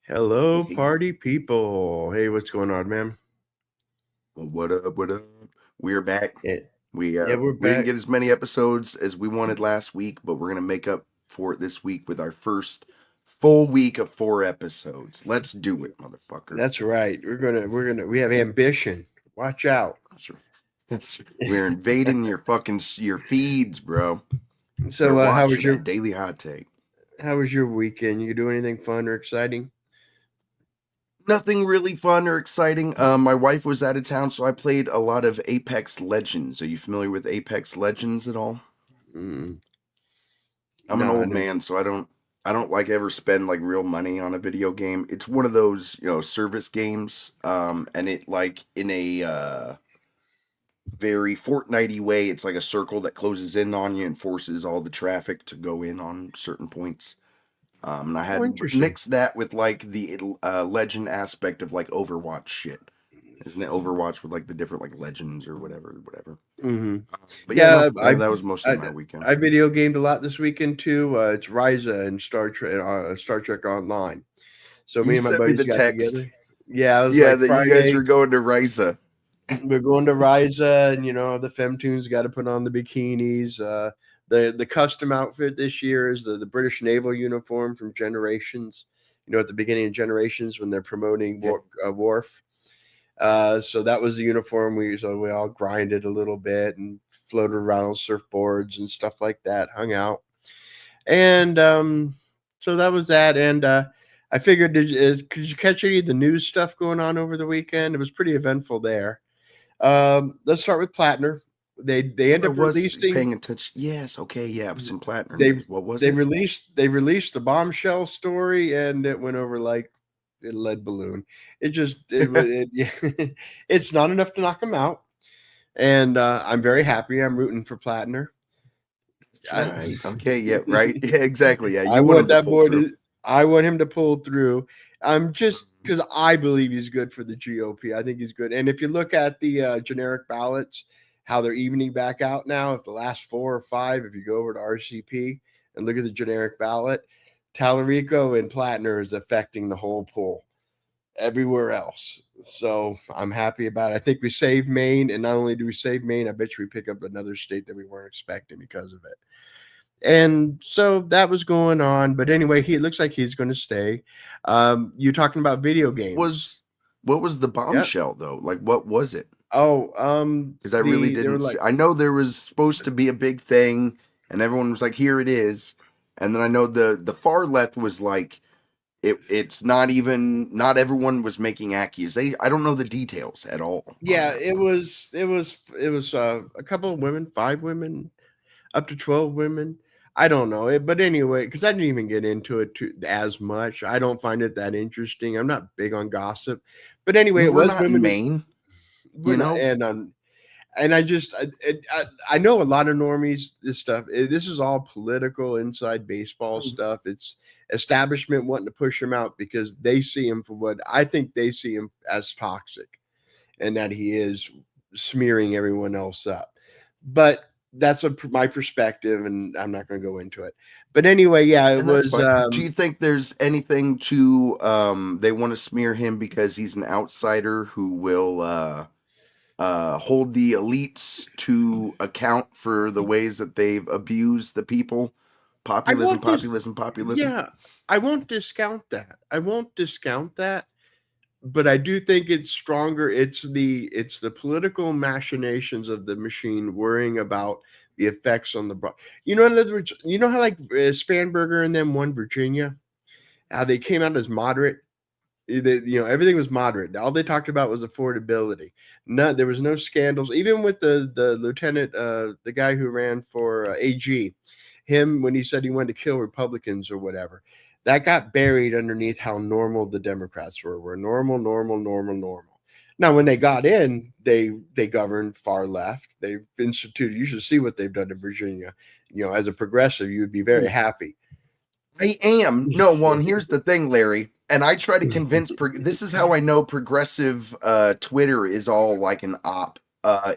Hello, Hey, party people. Hey, what's going on, man? well, what up? What up? We're back. Yeah, We yeah, uh we're we didn't back. get as many episodes as we wanted last week, but we're gonna make up for it this week with our first full week of 4 episodes. Let's do it, motherfucker. That's right. We have ambition. Watch out. That's right. We're invading your your feeds, bro. We're So, watching that daily hot take. how was your weekend? You do anything fun or exciting? Nothing really fun or exciting. My wife was out of town, so I played a lot of Apex Legends. Are you familiar with Apex Legends at all? Mm, I'm an no, I old don't. man, so I don't like ever spend like real money on a video game. It's one of those, service games. And it like in a very Fortnite-y way, it's like a circle that closes in on you and forces all the traffic to go in on certain points. And I Oh, had interesting. mixed that with like the legend aspect of like Overwatch shit. Isn't it Overwatch with like the different like legends or whatever? hmm But yeah, Yeah, no, that was mostly I, my weekend. I video gamed a lot this weekend too. It's Ryza and Star Trek Online. So me You and my sent me buddies the got text. together. Yeah, it was Yeah, like that you guys Friday. were going to Risa. We're going to Ryza, and the Femtoons got to put on the bikinis. The custom outfit this year is the British naval uniform from Generations. At the beginning of Generations when they're promoting Yep. Worf. So that was the uniform. We all grinded a little bit and floated around on surfboards and stuff like that. Hung out, and so that was that. And I figured, could you catch any of the news stuff going on over the weekend? It was pretty eventful there. Let's start with Plattner. They end I up was releasing paying attention. Yes, okay, yeah, some platinum they news. What was they it? released the bombshell story, and it went over like a lead balloon. It just it's not enough to knock them out, and I'm very happy. I'm rooting for Plattner. That's I, right. Okay, yeah, right. Yeah, exactly. Yeah, I you want him want to that pull boy through. to. I want him to pull through. I'm just Mhm. because I believe he's good for the GOP. I think he's good. And if you look at the generic ballots, how they're evening back out now, if the last 4 or 5, if you go over to RCP and look at the generic ballot, Tallarico and Plattner is affecting the whole pool everywhere else. So I'm happy about it. I think we saved Maine, and not only do we save Maine, I bet you we pick up another state that we weren't expecting because of it. And so that was going on. But anyway, he it looks like he's going to stay. You're talking about video games. Was what was the Yep. bombshell though? Like what was it? Oh, Because I really they were didn't see. like, I know there was supposed to be a big thing, and everyone was like, "Here it is," and then I know the far left was like, It's not even not everyone was making accusations. I don't know the details at all on yeah, that it one. was it was a couple of women, 5 women, up to 12 women. I don't know it, but anyway, because I didn't even get into it as much. I don't find it that interesting. I'm not big on gossip, but anyway, it We're was not in women. Maine, We're you not, know. and I just I know a lot of normies. This stuff, this is all political inside baseball stuff. It's establishment wanting to push him out because they see him for what I think they see him as toxic, and that he is smearing everyone else up. But that's my perspective, and I'm not going to go into it. But anyway, yeah, it And that's was. fine. Do you think there's anything to they want to smear him because he's an outsider who will hold the elites to account for the ways that they've abused the people? I Populism, won't dis. populism, populism. Yeah, I won't discount that. I won't discount that, but I do think it's stronger. It's the political machinations of the machine worrying about the effects on the bro. In other words, you know how like Spanberger and them won Virginia, how they came out as moderate. Everything was moderate. All they talked about was affordability. No, there was no scandals. Even with the lieutenant, the guy who ran for AG, him when he said he wanted to kill Republicans or whatever, that got buried underneath how normal the Democrats were. We're normal, normal, normal, normal. Now, when they got in, they governed far left. They've instituted. You should see what they've done in Virginia. As a progressive, you would be very happy. I am. No, well, and here's the thing, Larry. And I try to convince. This is how I know progressive Twitter is all like an op.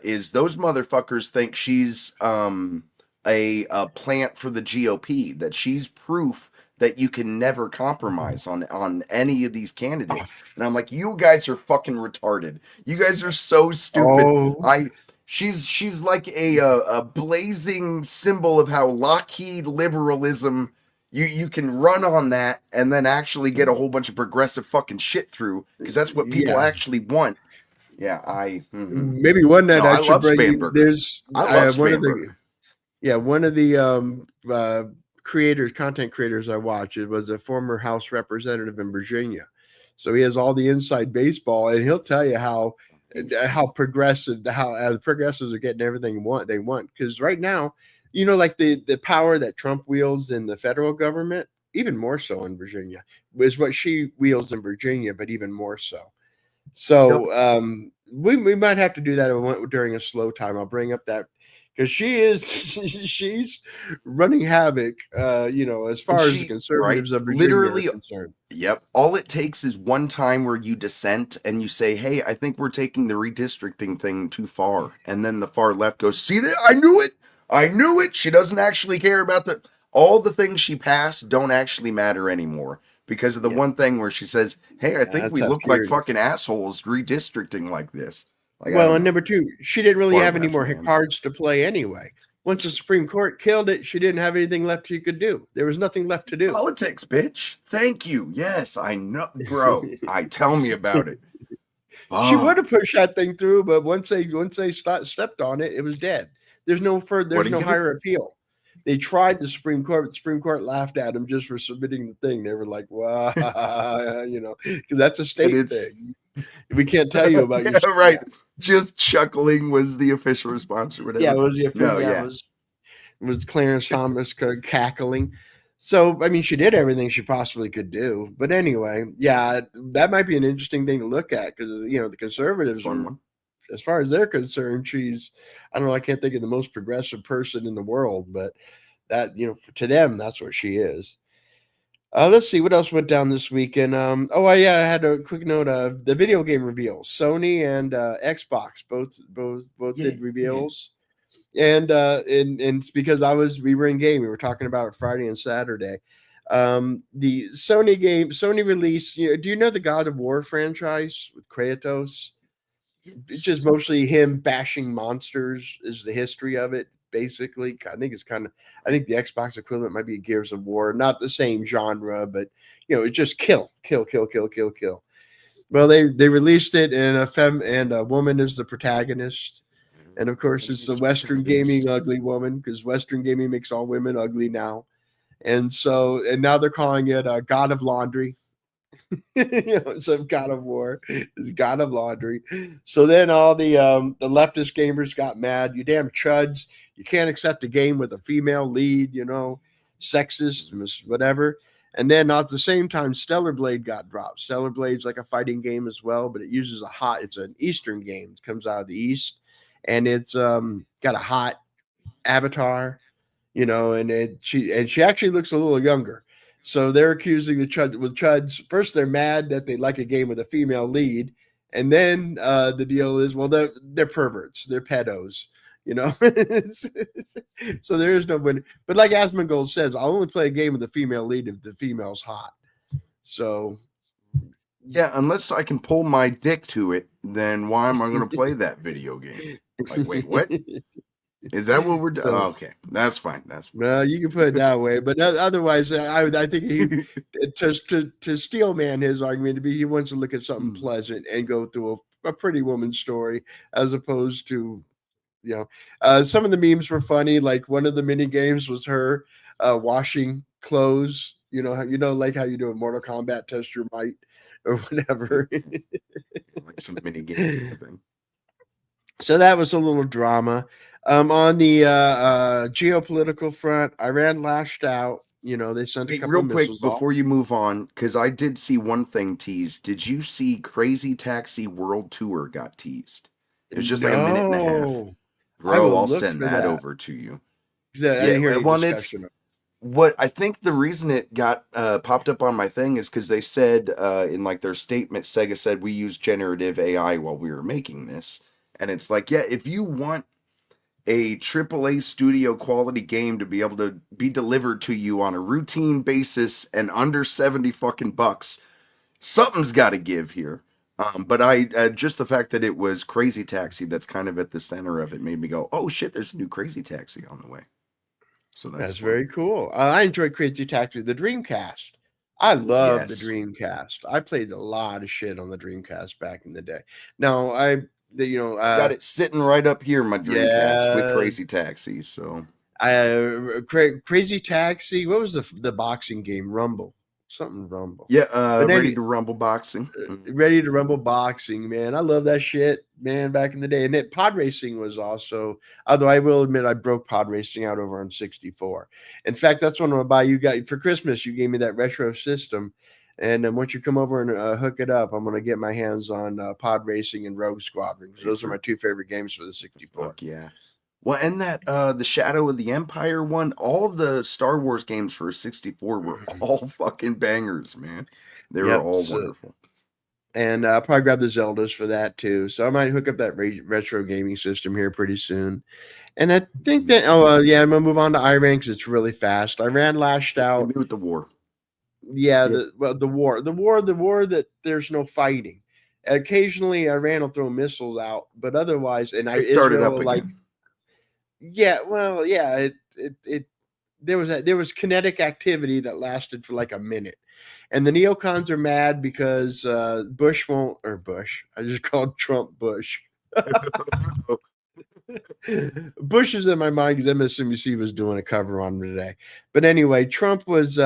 Is those motherfuckers think she's a plant for the GOP? That she's proof that you can never compromise on any of these candidates. And I'm like, you guys are fucking retarded. You guys are so stupid. Oh, She's like a blazing symbol of how Lockheed liberalism, you can run on that and then actually get a whole bunch of progressive fucking shit through, because that's what people yeah. actually want. Yeah, Maybe one no, night I I should love bring you. Spanberger. I love One of the Spanberger. creators, content creators I watch, it was a former House representative in Virginia. So he has all the inside baseball, and he'll tell you Nice. how progressive, how the progressives are getting everything they want. Because right now, like the power that Trump wields in the federal government, even more so in Virginia, is what she wields in Virginia, but even more so. Yep. So we might have to do that during a slow time. I'll bring up that because she's running havoc. As And far as the she, right, conservatives of Virginia are literally, concerned. yep. All it takes is one time where you dissent and you say, "Hey, I think we're taking the redistricting thing too far," and then the far left goes, "See that? I knew it. I knew it." She doesn't actually care about the all the things she passed don't actually matter anymore because of the Yeah, one thing where she says, "Hey, I think that's we that look like purity. fucking assholes redistricting like this." Like, I Well, don't and know. number two, she didn't really Far have any left, more man. cards to play anyway. Once the Supreme Court killed it, she didn't have anything left she could do. There was nothing left to do. Politics, bitch. Thank you. Yes, I know, bro. I tell me about it. She would Fuck. have pushed that thing through, but once they stepped on it, it was dead. What There's are you no gonna? higher appeal. They tried the Supreme Court, but the Supreme Court laughed at them just for submitting the thing. They were like, "Wow," because that's a And state it's thing. We can't tell you about your yeah, yeah, right. Just chuckling was the official response or yeah. It whatever. was the No, official. Yeah, yeah. it was Clarence Thomas cackling. So I mean, she did everything she possibly could do. But anyway, yeah, that might be an interesting thing to look at because the conservatives Fun are, one. as far as they're concerned, I don't know, I can't think of the most progressive person in the world, but to them, that's what she is. Let's see what else went down this weekend. Yeah, I had a quick note of the video game reveals. Sony and Xbox both Yeah, did yeah. reveals, and it's because we were in game. We were talking about it Friday and Saturday. The Sony released. Do you know the God of War franchise with Kratos? It's Yes. just mostly him bashing monsters is the history of it. Basically, I think the Xbox equivalent might be Gears of War, not the same genre, but it's just kill, kill, kill, kill, kill, kill. Well, they released it, and a woman is the protagonist, and of course it's the Protagonist, Western protagonist. gaming ugly woman because Western gaming makes all women ugly now, and now they're calling it God of Laundry. Some God of War, is God of Laundry. So then all the leftist gamers got mad. You damn chuds! You can't accept a game with a female lead. Sexist, whatever. And then at the same time, Stellar Blade got dropped. Stellar Blade's like a fighting game as well, but it uses it's an Eastern game. It comes out of the East, and it's got a hot avatar, and she actually looks a little younger. So they're accusing the Chuds. First, they're mad that they like a game with a female lead, and then the deal is, well, they're perverts, they're pedos, you know. So there is no win. But like Asmongold says, I'll only play a game with a female lead if the female's hot. So Yeah, unless I can pull my dick to it, then why am I gonna play that video game? Like, wait, what? Is that what we're doing? Oh, so okay, that's fine. That's well, you can put it that way, but otherwise, I think fine. to steel man his argument to be he wants to look at something Hmm. pleasant and go through a pretty woman story as opposed to some of the memes were funny. Like one of the mini games was her washing clothes. Like how you do in Mortal Kombat, test your might or whatever. Okay. Like some mini game kind of thing. So that was a little drama. On the geopolitical front, Iran lashed out. They sent a Wait, couple real of quick missiles off. before you move on, because I did see one thing teased. Did you see Crazy Taxi World Tour got teased? It was just like a minute and a half. No, I Bro, will I'll look send for that that over to you. 'cause I Yeah, didn't hear any well, it's discussion of. what I think the reason it got popped up on my thing is because they said in like their statement, Sega said we used generative AI while we were making this, and it's like, yeah, if you want a AAA studio quality game to be able to be delivered to you on a routine basis and under 70 fucking bucks. Something's got to give here. But I just the fact that it was Crazy Taxi that's kind of at the center of it made me go, oh shit, there's a new Crazy Taxi on the way. So that's That's fun. very cool. I enjoyed Crazy Taxi, the Dreamcast. I love the Yes. Dreamcast. I played a lot of shit on the Dreamcast back in the day. Now, Got it sitting right up here, my Dreamcast with yeah, Crazy Taxi. So Crazy Taxi. What was the boxing game? Rumble, something Rumble. yeah, But ready any to rumble boxing. Mhm. Ready to Rumble boxing, man. I love that shit, man. Back in the day, and then pod racing was also. Although I will admit, I broke pod racing out over on 64. In fact, that's what I'm gonna buy you got for Christmas. You gave me that retro system, and then once you come over and hook it up, I'm gonna get my hands on pod racing and Rogue Squadron because those are my Racer. two favorite games for the 64. Fuck yeah. Well, and that the Shadow of the Empire one, all the Star Wars games for 64 were all fucking bangers, man. They were Yep. all So, wonderful. and I'll probably grab the Zeldas for that too. So I might hook up that retro gaming system here pretty soon. And I think Mhm. that yeah, I'm gonna move on to Iran because it's really fast. Iran lashed Hit out. me with the war. Yeah, Yeah, the war that there's no fighting. Occasionally, Iran will throw missiles out, but otherwise, and it started Israel up will like, again. yeah, well, yeah, it there was kinetic activity that lasted for like a minute, and the neocons are mad because Bush won't or Bush. I just called Trump Bush. Bush is in my mind because MSNBC was doing a cover on him today. But anyway, Trump was.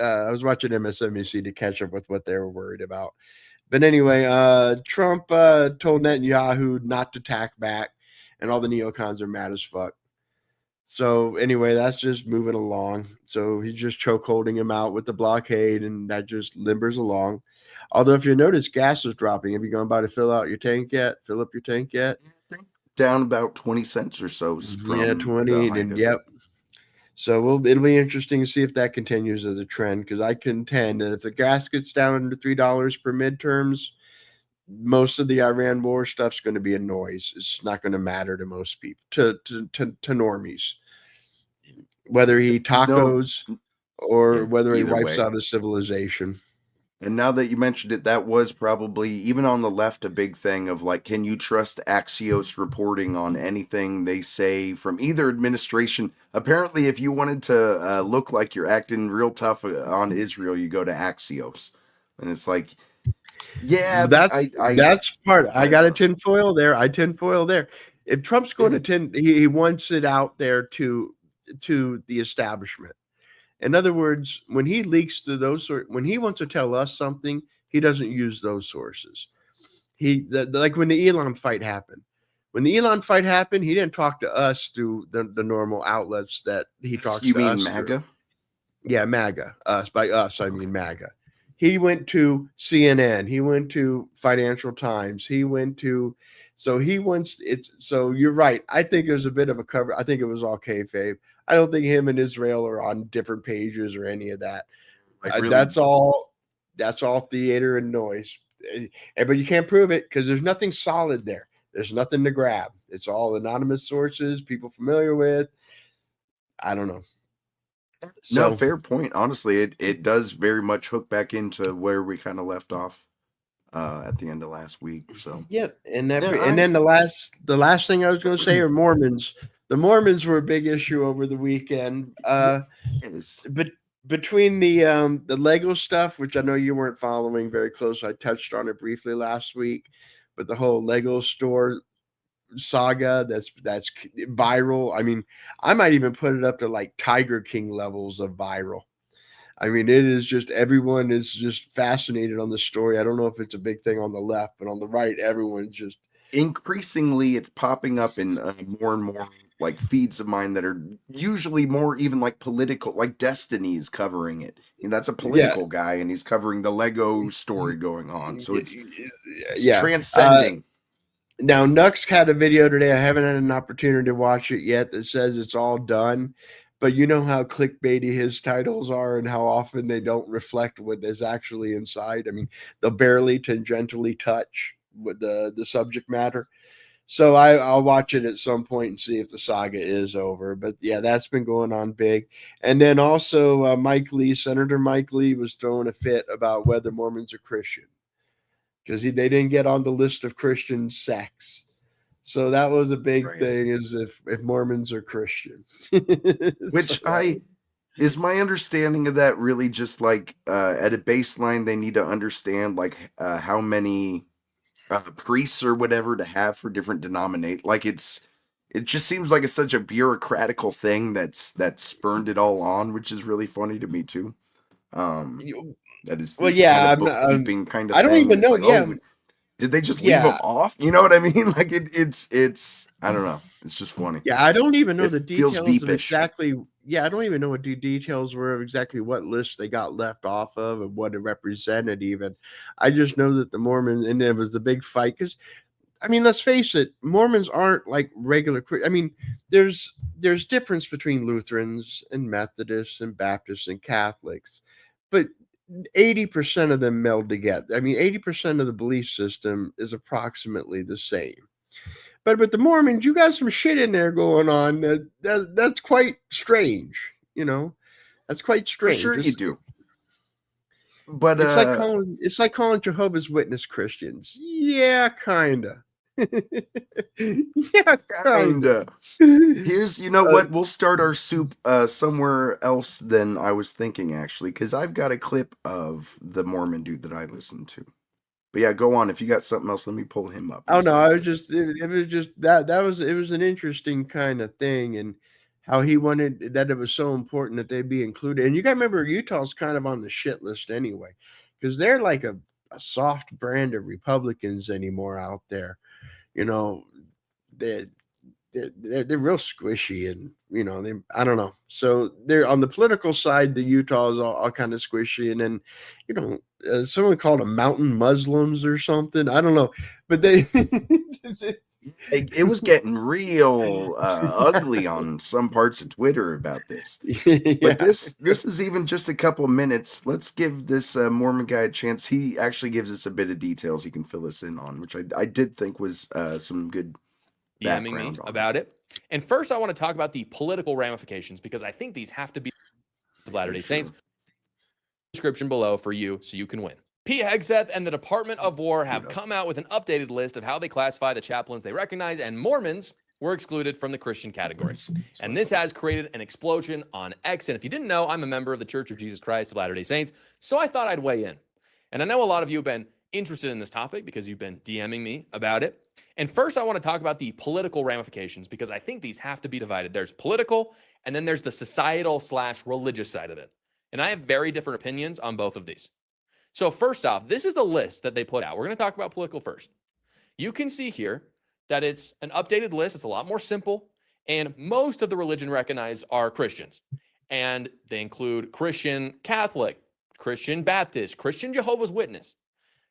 I was watching MSNBC to catch up with what they were worried about. But anyway, Trump told Netanyahu not to attack back, and all the neocons are mad as fuck. So anyway, that's just moving along. So he's just choke holding him out with the blockade, and that just limbers along. Although, if you notice, gas is dropping. Have you gone by to fill out your tank yet? Fill up your tank yet? I think down about 20 cents or so Yeah, from the 20. height And of it. yep. So it'll be interesting to see if that continues as a trend because I contend that if the gas gets down under $3 per midterms, most of the Iran war stuff's going to be a noise. It's not going to matter to most people, to normies, whether he No, tacos or yeah, whether he either wipes way. out a civilization. And now that you mentioned it, that was probably, even on the left, a big thing of like, can you trust Axios reporting on anything they say from either administration? Apparently, if you wanted to look like you're acting real tough on Israel, you go to Axios. And it's like, yeah, That's that's part. I got a whatever. tinfoil there. I tinfoil there. If Trump's going Yeah, to he wants it out there to the establishment. In other words, when he leaks to when he wants to tell us something, he doesn't use those sources. Like when the Elon fight happened. When the Elon fight happened, he didn't talk to us through the normal outlets that he talks you to mean us through. MAGA? Yeah, MAGA. Us by us, I Okay. mean MAGA. He went to CNN. He went to Financial Times. He went to so he wants it's so you're right. I think there's a bit of a cover. I think it was all kayfabe. I don't think him and Israel are on different pages or any of that. Like, really? That's all. That's all theater and noise. But you can't prove it because there's nothing solid there. There's nothing to grab. It's all anonymous sources, people familiar with. I don't know. No, So fair point. Honestly, it does very much hook back into where we kind of left off at the end of last week. So, yeah, yeah, and then the last thing I was going to say are Mormons. The Mormons were a big issue over the weekend. yes, yes. But between the Lego stuff, which I know you weren't following very close, I touched on it briefly last week. But the whole Lego store saga that's viral. I mean, I might even put it up to like Tiger King levels of viral. I mean, it is just everyone is just fascinated on the story. I don't know if it's a big thing on the left, but on the right, everyone's just Increasingly, it's popping up in more and more like feeds of mine that are usually more even like political, like Destiny's covering it. And that's a yeah, political guy, and he's covering the Lego story going on. So it's yeah. transcending. Now Nux had a video today. I haven't had an opportunity to watch it yet. That says it's all done, but you know how clickbaity his titles are, and how often they don't reflect what is actually inside. I mean, they'll barely tangentially touch with the subject matter. So I'll watch it at some point and see if the saga is over. But yeah, that's been going on big. And then also Senator Mike Lee was throwing a fit about whether Mormons are Christian because they didn't get on the list of Christian sects. So that was a big Right. thing, is if Mormons are Christian. Which So is my understanding of that really just like at a baseline they need to understand like how many priests or whatever to have for different denominate. Like it just seems like it's such a bureaucratical thing that spurned it all on, which is really funny to me too. Um, that is well, this kind yeah, of bookkeeping kind of I don't thing. even It's know. like, Yeah, oh, did they just leave them yeah, off? You know what I mean? Like it's I don't know. It's just funny. yeah. I don't even know It the feels details of beepish. exactly. Yeah, I don't even know what the details were of exactly what list they got left off of and what it represented. Even, I just know that the Mormon, and there was the big fight because I mean, let's face it, Mormons aren't like regular. I mean, there's difference between Lutherans and Methodists and Baptists and Catholics, but 80% of them meld together. I mean, 80% of the belief system is approximately the same. But with the Mormons, you got some shit in there going on that's quite strange. That's quite For strange. sure you do. But It's like calling Jehovah's Witness Christians. Yeah, kinda. Yeah, kinda. kinda. Here's, you know Uh, what? We'll start our soup somewhere else than I was thinking, actually, because I've got a clip of the Mormon dude that I listened to. But yeah, go on. If you got something else, let me pull him up and oh no, see I what was this. just it was just that was it was an interesting kind of thing, and how he wanted that it was so important that they be included. And you got to remember, Utah's kind of on the shit list anyway, because they're like a soft brand of Republicans anymore out there. You know, they they're real squishy, and they, I don't know. So they're on the political side. The Utah is all kind of squishy, and then someone called them mountain Muslims or something. I don't know, but they It was getting real ugly on some parts of Twitter about this. But yeah. this is even just a couple of minutes. Let's give this Mormon guy a chance. He actually gives us a bit of details he can fill us in on, which I did think was some good DMing me background on about it. And first, I want to talk about the political ramifications because I think these have to be of Latter-day Saints. Description below for you so you can win. Pete Hegseth and the Department of War have come out with an updated list of how they classify the chaplains they recognize, and Mormons were excluded from the Christian category. And this has created an explosion on X. And if you didn't know, I'm a member of the Church of Jesus Christ of Latter-day Saints, so I thought I'd weigh in. And I know a lot of you have been interested in this topic because you've been DMing me about it. And first, I want to talk about the political ramifications because I think these have to be divided. There's political, and then there's the societal/religious side of it. And I have very different opinions on both of these. So first off, this is the list that they put out. We're going to talk about political first. You can see here that it's an updated list. It's a lot more simple. And most of the religion recognized are Christians. And they include Christian Catholic, Christian Baptist, Christian Jehovah's Witness,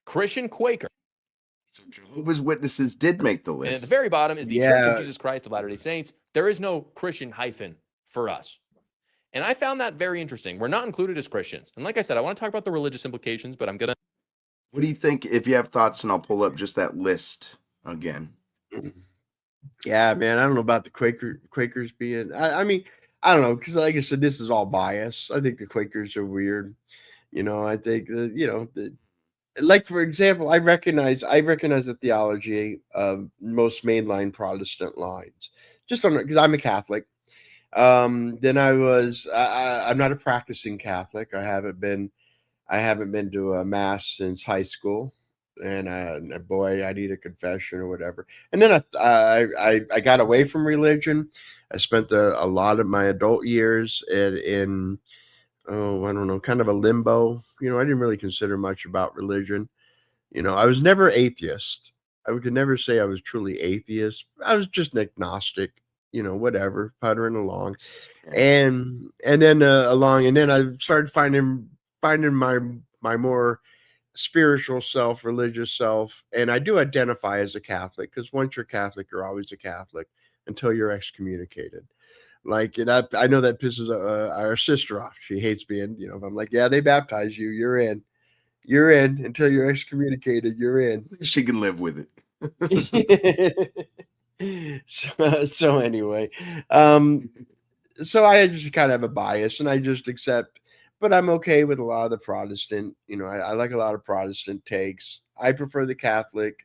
Christian Quaker. So Jehovah's Witnesses did make the And at the list. very bottom is the Church of Yeah. Jesus Christ of Latter-day Saints. There is no Christian hyphen for us. And I found that very interesting. We're not included as Christians. And like I said, I want to talk about the religious implications, but I'm going to. What do you think? If you have thoughts, and I'll pull up just that list again. Yeah, man. I don't know about the Quakers being. I mean, I don't know, because like I said, this is all bias. I think the Quakers are weird. I think like for example, I recognize the theology of most mainline Protestant lines. Just on because I'm a Catholic. Then I'm not a practicing Catholic. I haven't been to a mass since high school, and boy, I need a confession or whatever. And then I got away from religion. I spent a lot of my adult years in oh, I don't know, kind of a limbo. I didn't really consider much about religion. I was never atheist. I could never say I was truly atheist. I was just an agnostic. Whatever, puttering along, Yeah. and then I started finding my more spiritual self, religious self, and I do identify as a Catholic because once you're Catholic, you're always a Catholic until you're excommunicated. Like, and I know that pisses our sister off. She hates being, if I'm like, yeah, they baptize you, you're in until you're excommunicated, you're in. She can live with it. So anyway, so I just kind of have a bias, and I just accept. But I'm okay with a lot of the Protestant. I like a lot of Protestant takes. I prefer the Catholic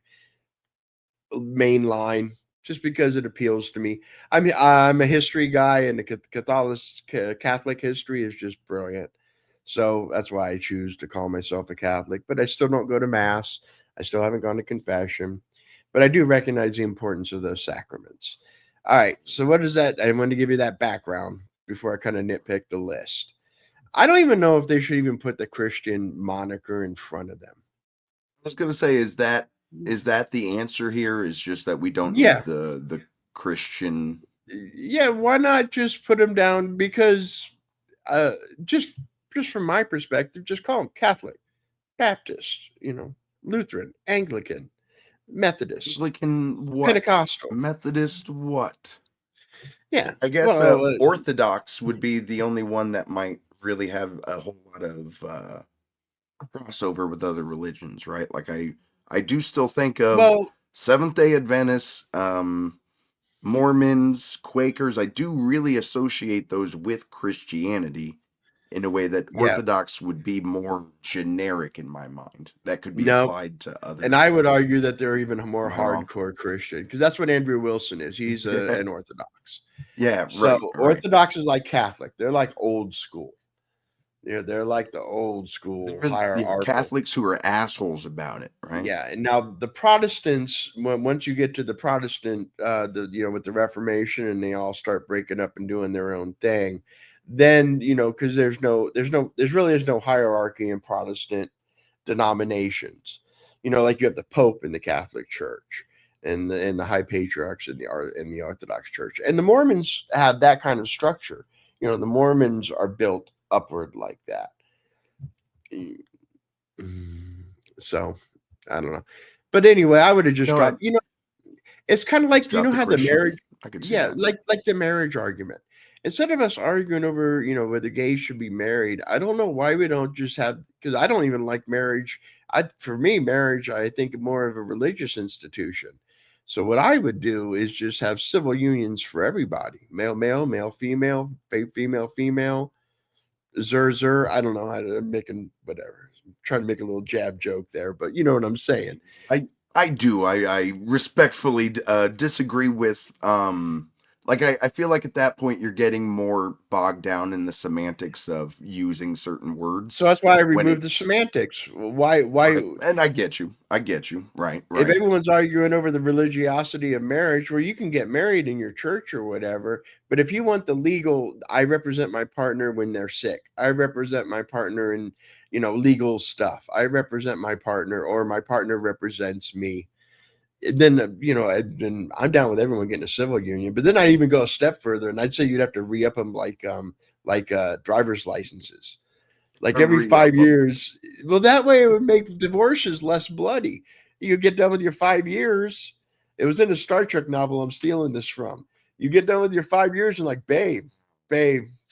main line just because it appeals to me. I'm a history guy, and the Catholic history is just brilliant. So that's why I choose to call myself a Catholic. But I still don't go to mass. I still haven't gone to confession, but I do recognize the importance of those sacraments. All right. So what is that? I wanted to give you that background before I kind of nitpick the list. I don't even know if they should even put the Christian moniker in front of them. I was gonna say, is that the answer here? Is just that we don't Yeah. need the Christian. Yeah, why not just put them down? Because just from my perspective, just call them Catholic, Baptist, Lutheran, Anglican, Methodist, Anglican what? Pentecostal. Methodist what? Yeah. I guess Well, Orthodox would be the only one that might really have a whole lot of crossover with other religions, right? Like I do still think of well, Seventh-day Adventists, Mormons, Quakers. I do really associate those with Christianity in a way that yeah. Orthodox would be more generic in my mind. That could be No. applied to other. And I would argue that they're even more Am I wrong? hardcore Christian, because that's what Andrew Wilson is. He's an Orthodox. Yeah, So right. Orthodox is like Catholic. They're like old school. They're like the old school Yeah, hierarchical. Catholics who are assholes about it, right? Yeah, and now the Protestants, once you get to the Protestant, with the Reformation, and they all start breaking up and doing their own thing, then because there's really is no hierarchy in Protestant denominations. Like you have the Pope in the Catholic Church, and the High Patriarchs in the Orthodox Church, and the Mormons have that kind of structure. The Mormons are built upward like that. So I don't know, but anyway, I would have just dropped. It's kind of like how the marriage. I could see Yeah, that. like the marriage argument. Instead of us arguing over whether gays should be married, I don't know why we don't just have, because I don't even like marriage. For me, marriage, I think more of a religious institution. So what I would do is just have civil unions for everybody: male, male, male, female, female, female. Zer. I don't know how to make whatever. I'm trying to make a little jab joke there, but you know what I'm saying. I do. I respectfully disagree with I feel like at that point you're getting more bogged down in the semantics of using certain words. So that's why I removed the semantics. Why? And I get you. Right. If everyone's arguing over the religiosity of marriage, well, you can get married in your church or whatever. But if you want the legal, I represent my partner when they're sick. I represent my partner in, legal stuff. I represent my partner, or my partner represents me. Then, then I'm down with everyone getting a civil union. But then I'd even go a step further, and I'd say you'd have to re-up them like driver's licenses. Like every 5 years. Well, that way it would make divorces less bloody. You get done with your 5 years. It was in a Star Trek novel I'm stealing this from. You get done with your 5 years and like, babe. So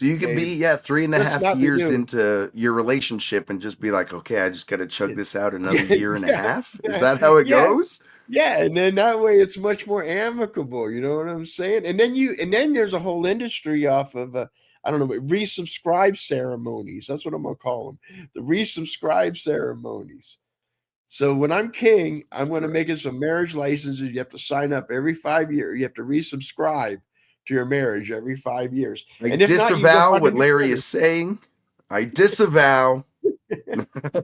you could be 3.5 years into your relationship and just be like, okay, I just got to chug this out another year and a half. Is that how it goes? Yeah, and then that way it's much more amicable. You know what I'm saying? And then there's a whole industry off of I don't know, resubscribe ceremonies. That's what I'm gonna call them. The resubscribe ceremonies. So when I'm king, I'm going to make it some marriage licenses. You have to sign up every 5 years. You have to resubscribe to your marriage every 5 years. And if disavow not, what Larry is saying. I disavow.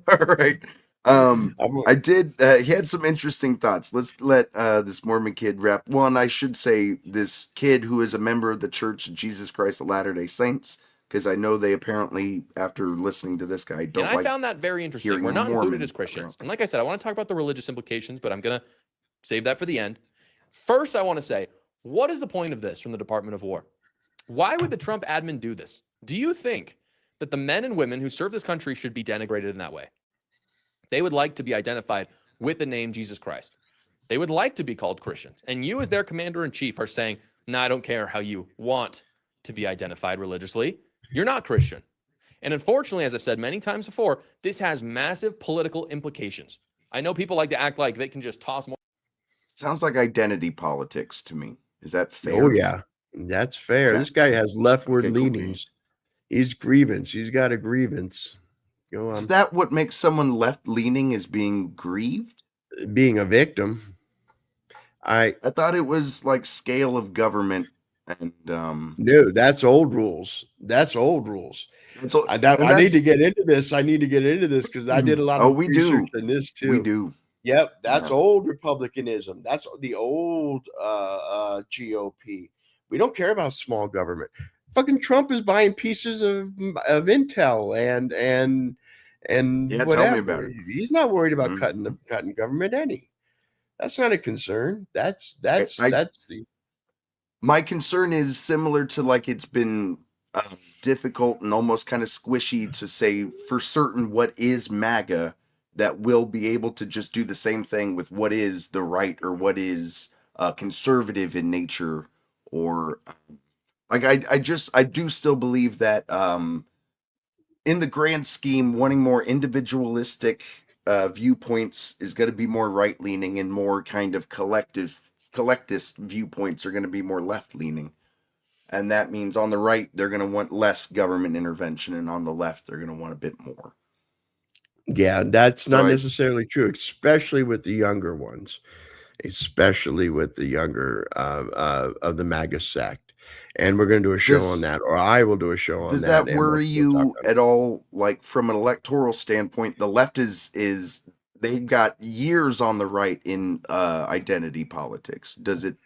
All right. I did. He had some interesting thoughts. Let's let this Mormon kid wrap. One, I should say, this kid who is a member of the Church of Jesus Christ of Latter-day Saints, because I know they apparently, after listening to this guy, don't. And I found that very interesting. We're not included as Christians, and like I said, I want to talk about the religious implications, but I'm gonna save that for the end. First, I want to say, what is the point of this from the Department of War? Why would the Trump admin do this? Do you think that the men and women who serve this country should be denigrated in that way? They would like to be identified with the name Jesus Christ. They would like to be called Christians. And you, as their commander-in-chief, are saying, no, I don't care how you want to be identified religiously. You're not Christian. And unfortunately, as I've said many times before, this has massive political implications. I know people like to act like they can just toss more Sounds like identity politics to me. Is that fair? Oh yeah, that's fair. Okay. This guy has leftward Okay, cool. leanings. He's grievance. He's got a grievance. Go Is on. that what makes someone left leaning is being grieved? Being a victim. I thought it was like scale of government and No, that's old rules. That's old rules. so, I and need that's to get into this. I need to get into this because I did a lot oh of we research do. in this We too. do. Yep, that's Yeah. old republicanism. That's the old GOP. We don't care about small government. Fucking Trump is buying pieces of Intel and Yeah, tell me about whatever. it. He's not worried about Mhm. cutting government any. That's not a concern. That's I my concern is similar to like it's been difficult and almost kind of squishy to say for certain what is MAGA that will be able to just do the same thing with what is the right or what is conservative in nature or like I do still believe that in the grand scheme wanting more individualistic viewpoints is going to be more right leaning and more kind of collectivist viewpoints are going to be more left leaning. And that means on the right, they're going to want less government intervention, and on the left, they're going to want a bit more. Yeah, that's So not necessarily true, especially with the younger ones, especially with the younger of the MAGA sect. And we're going to do a show on that, or I will do a show on does that. that And worry we'll talk you at all? Like from an electoral standpoint, the left is they've got years on the right in identity politics. Does it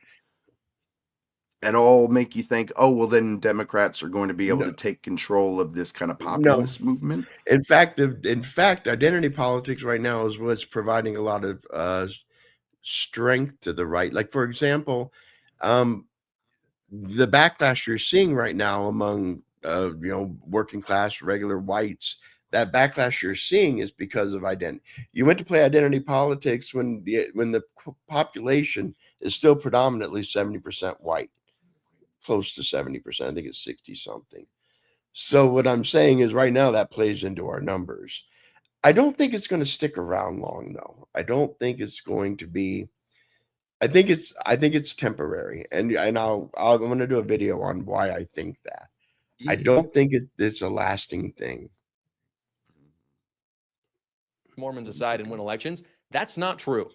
at all make you think, oh, well, then Democrats are going to be able No, to take control of this kind of no. populist movement? In fact, identity politics right now is what's providing a lot of strength to the right. Like, for example, um, the backlash you're seeing right now among working class regular whites, that backlash you're seeing is because of identity. You went to play identity politics when the population is still predominantly 70% white, close to 70%. I think it's 60 something. So what I'm saying is right now that plays into our numbers. I don't think it's going to stick around long though. I don't think it's going to be. I think it's temporary, and I'm going to do a video on why I think that. I don't think it's a lasting thing. Mormons aside and win elections. That's not true.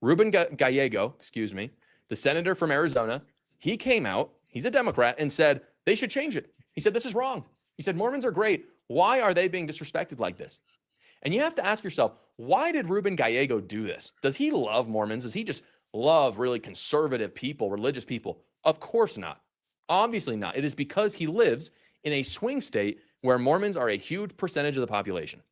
Rubin Gallego, the senator from Arizona, he came out, he's a Democrat, and said they should change it. He said, this is wrong. He said, Mormons are great. Why are they being disrespected like this? And you have to ask yourself, why did Rubin Gallego do this? Does he love Mormons? Does he just love really conservative people, religious people? Of course not. Obviously not. It is because he lives in a swing state where Mormons are a huge percentage of the population.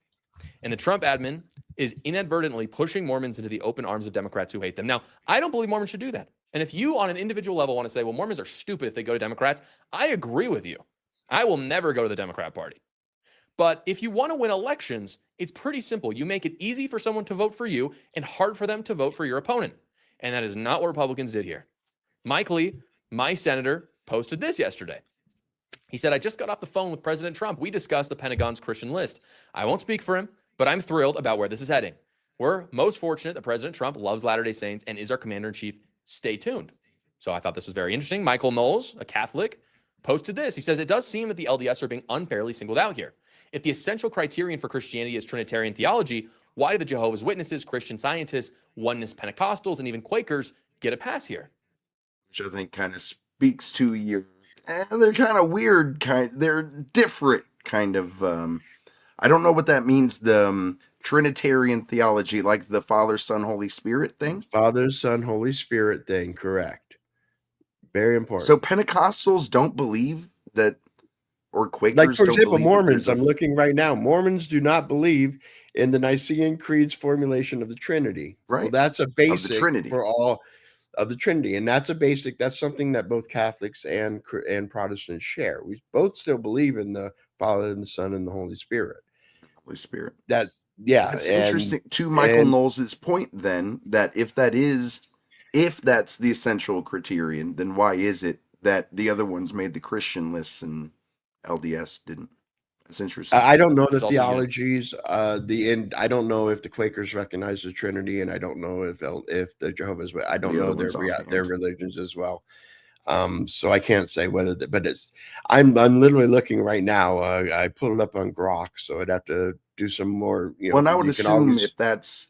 And the Trump admin is inadvertently pushing Mormons into the open arms of Democrats who hate them. Now, I don't believe Mormons should do that. And if you on an individual level want to say, well, Mormons are stupid if they go to Democrats, I agree with you. I will never go to the Democrat Party. But if you want to win elections, it's pretty simple. You make it easy for someone to vote for you and hard for them to vote for your opponent. And that is not what Republicans did here. Mike Lee, my senator, posted this yesterday. He said, I just got off the phone with President Trump. We discussed the Pentagon's Christian list. I won't speak for him, but I'm thrilled about where this is heading. We're most fortunate that President Trump loves Latter-day Saints and is our commander-in-chief. Stay tuned. So I thought this was very interesting. Michael Knowles, a Catholic, posted this. He says, it does seem that the LDS are being unfairly singled out here. If the essential criterion for Christianity is Trinitarian theology, why do the Jehovah's Witnesses, Christian Scientists, Oneness Pentecostals, and even Quakers get a pass here? Which I think kind of speaks to your they're kind of weird they're different kind of I don't know what that means, the Trinitarian theology, like the Father, Son, Holy Spirit thing. Father, Son, Holy Spirit thing, correct. Very important. So Pentecostals don't believe that, or Quakers like, for don't example, believe Mormons, I'm looking right now. Mormons do not believe in the Nicene Creed's formulation of the Trinity. Right. Well, that's a of the basic Trinity. for all of the Trinity, and that's a basic. That's something that both Catholics and Protestants share. We both still believe in the Father and the Son and the Holy Spirit. Holy Spirit. That It's interesting to Michael Knowles' point then that if that's the essential criterion, then why is it that the other ones made the Christian lists and LDS didn't? It's interesting. I don't know the It's also theologies. I don't know if the Quakers recognize the Trinity, and I don't know if the Jehovah's. I don't The know other one's their offhand. religions as well. So I can't say whether, but it's. I'm literally looking right now. I pulled it up on Grok, so I'd have to do some more. Well, and I would You can assume always. if that's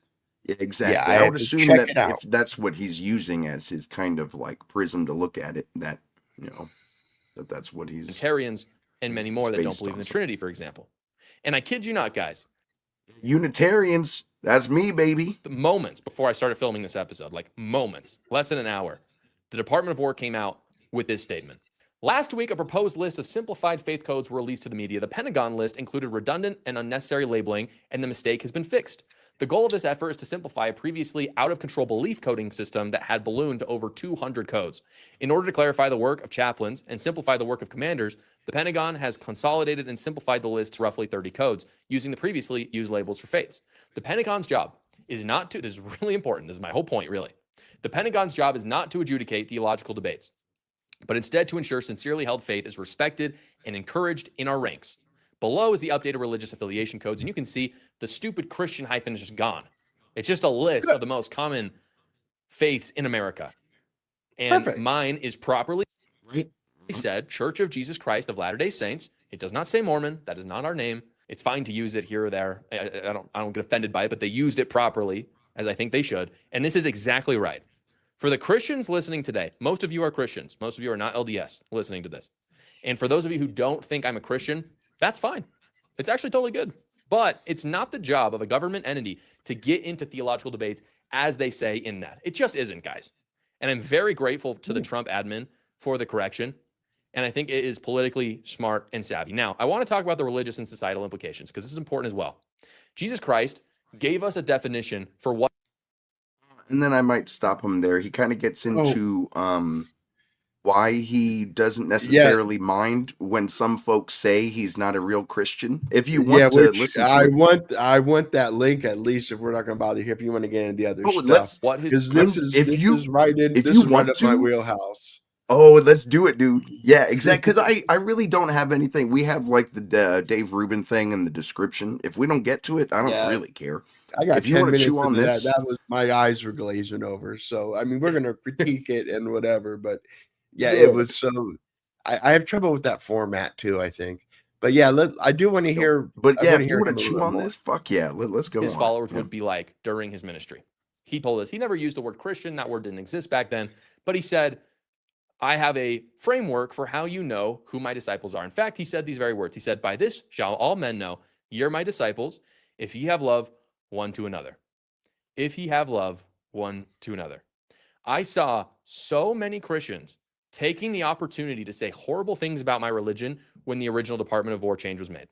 Yeah, exactly, I I have would to assume check that it out. if that's what he's using as his kind of like prism to look at it, that that's what he's Unitarians and many more that don't based believe in on the something. Trinity, for example. And I kid you not, guys, Unitarians. That's me, baby. the moments before I started filming this episode, like moments, less than an hour, the Department of War came out with this statement. Last week, a proposed list of simplified faith codes were released to the media. The Pentagon list included redundant and unnecessary labeling, and the mistake has been fixed. The goal of this effort is to simplify a previously out-of-control belief coding system that had ballooned to over 200 codes. In order to clarify the work of chaplains and simplify the work of commanders, the Pentagon has consolidated and simplified the list to roughly 30 codes, using the previously used labels for faiths. The Pentagon's job is not to, this is really important, this is my whole point, really. The Pentagon's job is not to adjudicate theological debates, but instead to ensure sincerely held faith is respected and encouraged in our ranks. Below is the updated religious affiliation codes, and you can see the stupid Christian hyphen is just gone. It's just a list of the most common faiths in America. And Perfect. mine is properly Right. said Church of Jesus Christ of Latter-day Saints. It does not say Mormon. That is not our name. It's fine to use it here or there. I don't get offended by it, but they used it properly, as I think they should. And this is exactly right. For the Christians listening today, most of you are Christians. Most of you are not LDS listening to this. And for those of you who don't think I'm a Christian, that's fine. It's actually totally good. But it's not the job of a government entity to get into theological debates as they say in that. It just isn't, guys. And I'm very grateful to the Trump admin for the correction. And I think it is politically smart and savvy. Now, I want to talk about the religious and societal implications because this is important as well. Jesus Christ gave us a definition for what. And then I might stop him there. He kind of gets into why he doesn't necessarily mind when some folks say he's not a real Christian. If you want to listen to it, I want that link at least if we're not going to bother here. If you want to get into the other stuff, let's what his because this is right in. if This you is right want up my to, wheelhouse. oh, let's do it, dude. Yeah, exactly. Because I really don't have anything. We have like the Dave Rubin thing in the description. If we don't get to it, I don't really care. I got If you 10 wanna minutes chew on into this- that was my eyes were glazing over. So I mean, we're gonna critique it and whatever, but yeah, it was so. I have trouble with that format too. I think, but yeah, I do want to hear. But I yeah, wanna if you hear want him to a chew little on more. this, fuck yeah, let's go. His on. followers Yeah. would be like during his ministry. He told us he never used the word Christian. That word didn't exist back then. But he said, I have a framework for how you know who my disciples are. In fact, he said these very words. He said, by this shall all men know ye are my disciples, if ye have love one to another. If ye have love one to another. I saw so many Christians taking the opportunity to say horrible things about my religion when the original Department of War change was made.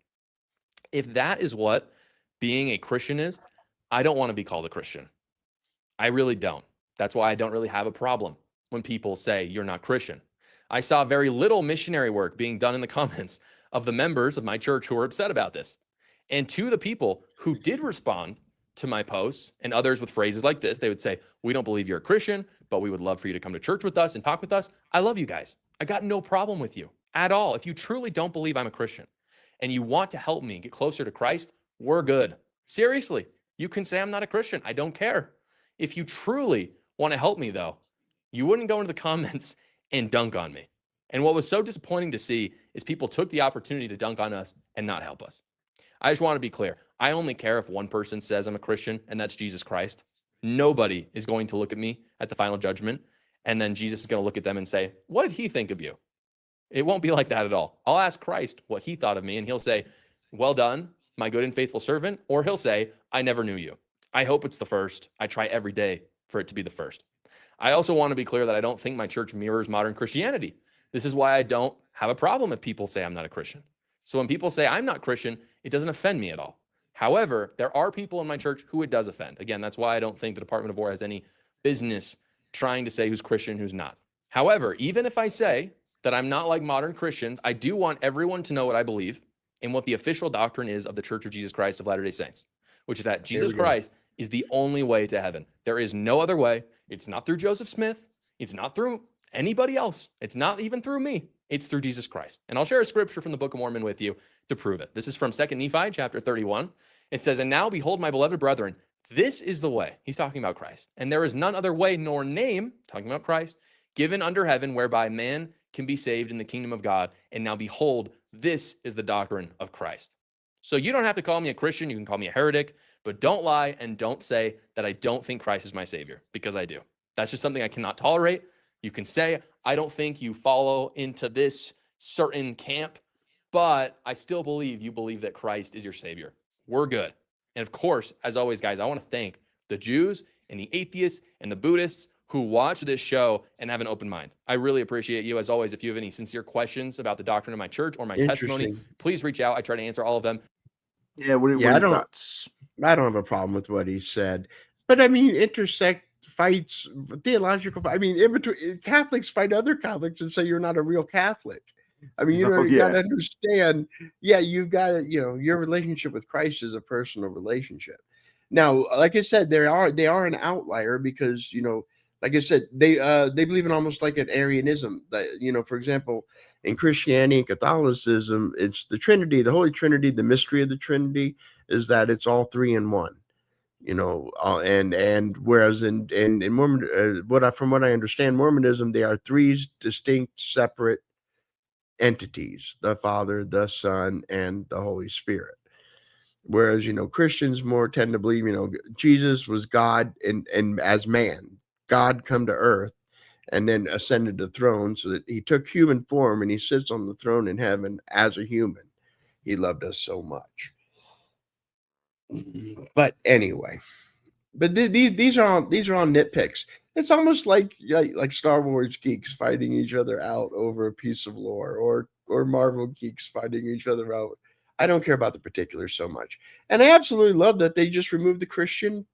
If that is what being a Christian is, I don't want to be called a Christian. I really don't. That's why I don't really have a problem when people say you're not Christian. I saw very little missionary work being done in the comments of the members of my church who were upset about this. And to the people who did respond to my posts and others with phrases like this, they would say, we don't believe you're a Christian, but we would love for you to come to church with us and talk with us. I love you guys. I got no problem with you at all. If you truly don't believe I'm a Christian and you want to help me get closer to Christ, we're good. Seriously, you can say I'm not a Christian. I don't care. If you truly want to help me, though, you wouldn't go into the comments and dunk on me. And what was so disappointing to see is people took the opportunity to dunk on us and not help us. I just want to be clear. I only care if one person says I'm a Christian, and that's Jesus Christ. Nobody is going to look at me at the final judgment, and then Jesus is going to look at them and say, what did he think of you? It won't be like that at all. I'll ask Christ what he thought of me, and he'll say, well done, my good and faithful servant, or he'll say, I never knew you. I hope it's the first. I try every day for it to be the first. I also want to be clear that I don't think my church mirrors modern Christianity. This is why I don't have a problem if people say I'm not a Christian. So when people say I'm not Christian, it doesn't offend me at all. However, there are people in my church who it does offend. Again, that's why I don't think the Department of War has any business trying to say who's Christian, who's not. However, even if I say that I'm not like modern Christians, I do want everyone to know what I believe and what the official doctrine is of the Church of Jesus Christ of Latter-day Saints, which is that Jesus Christ is the only way to heaven. There is no other way. It's not through Joseph Smith. It's not through anybody else. It's not even through me. It's through Jesus Christ. And I'll share a scripture from the Book of Mormon with you to prove it. This is from 2 Nephi chapter 31. It says, "And now behold, my beloved brethren, this is the way." He's talking about Christ. "And there is none other way nor name," talking about Christ, "given under heaven whereby man can be saved in the kingdom of God. And now behold, this is the doctrine of Christ." So you don't have to call me a Christian. You can call me a heretic, but don't lie and don't say that I don't think Christ is my savior, because I do. That's just something I cannot tolerate. You can say, I don't think you follow into this certain camp, but I still believe you believe that Christ is your savior. We're good. And of course, as always, guys, I want to thank the Jews and the atheists and the Buddhists who watch this show and have an open mind. I really appreciate you. As always, if you have any sincere questions about the doctrine of my church or my testimony, please reach out. I try to answer all of them. Yeah, what are your thoughts? I don't have a problem with what he said, but I mean, intersect fights, theological. I mean, Catholics fight other Catholics and say you're not a real Catholic. I mean, you got to understand. Yeah, you've got to, your relationship with Christ is a personal relationship. Now, like I said, they are an outlier because like I said, they believe in almost like an Arianism. That for example, in Christianity and Catholicism, it's the Trinity, the Holy Trinity. The mystery of the Trinity is that it's all three in one. And whereas in Mormon, from what I understand, Mormonism, they are three distinct, separate entities: the Father, the Son, and the Holy Spirit. Whereas Christians more tend to believe Jesus was God and as man, God come to earth and then ascended the throne, so that he took human form and he sits on the throne in heaven as a human. He loved us so much. But anyway, these are all nitpicks. It's almost like Star Wars geeks fighting each other out over a piece of lore, or Marvel geeks fighting each other out. I don't care about the particulars so much, and I absolutely love that they just removed the Christian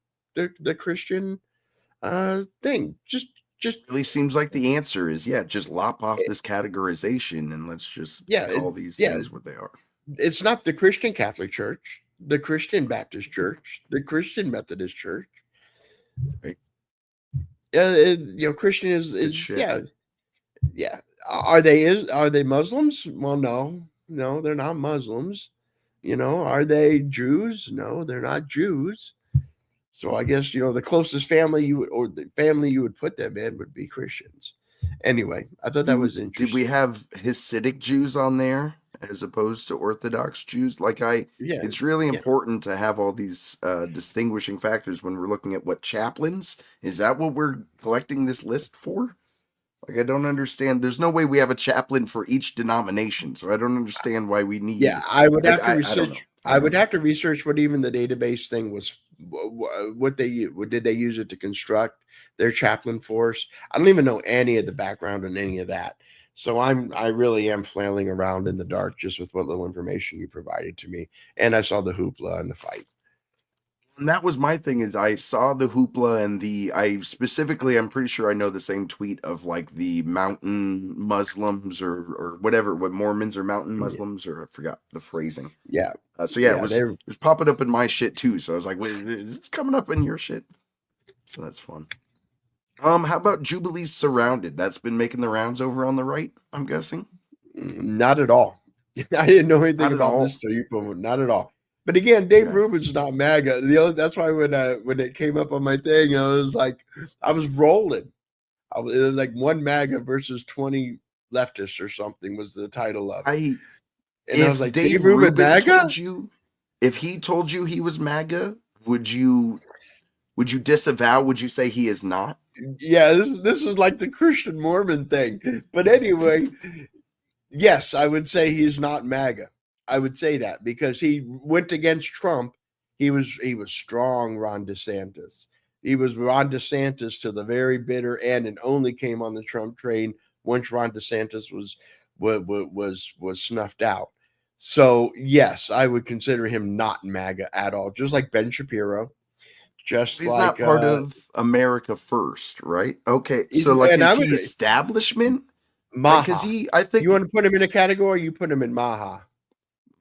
thing. Just really seems like the answer is just lop off this categorization and let's just call these things what they are. It's not the Christian Catholic Church, the Christian Baptist Church, the Christian Methodist Church. Right. Christian is yeah. Are they Muslims? Well, no, they're not Muslims. Are they Jews? No, they're not Jews. So I guess the closest family you would put them in would be Christians. Anyway, I thought that was interesting. Did we have Hasidic Jews on there as opposed to Orthodox Jews? It's really important to have all these distinguishing factors when we're looking at what chaplains. Is that what we're collecting this list for? I don't understand. There's no way we have a chaplain for each denomination, so I don't understand why we need. Yeah, I would have to research. I would have to research what even the database thing was. What did they use it to construct their chaplain force? I don't even know any of the background on any of that. So I really am flailing around in the dark just with what little information you provided to me. And I saw the hoopla and the fight. And that was my thing, is I saw the hoopla and I'm pretty sure I know the same tweet of the mountain Muslims or whatever, what Mormons or mountain Muslims, or I forgot the phrasing. Yeah. It was popping up in my shit too. So I was like, wait, is this coming up in your shit? So that's fun. How about Jubilee's Surrounded? That's been making the rounds over on the right, I'm guessing. Not at all. I didn't know anything about this, so you put it. Not at all. But again, Dave Rubin's not MAGA. That's why when it came up on my thing, I was rolling. It was like one MAGA versus 20 leftists or something was the title of it. I was like, Dave Rubin MAGA? If he told you he was MAGA, would you disavow? Would you say he is not? Yeah, this is like the Christian Mormon thing. But anyway, yes, I would say he's not MAGA. I would say that because he went against Trump. He was strong Ron DeSantis. He was Ron DeSantis to the very bitter end, and only came on the Trump train once Ron DeSantis was snuffed out. So yes, I would consider him not MAGA at all. Just like Ben Shapiro. He's not part of America First, right? Okay, so is he establishment? Maha. I think you want to put him in a category. You put him in Maha.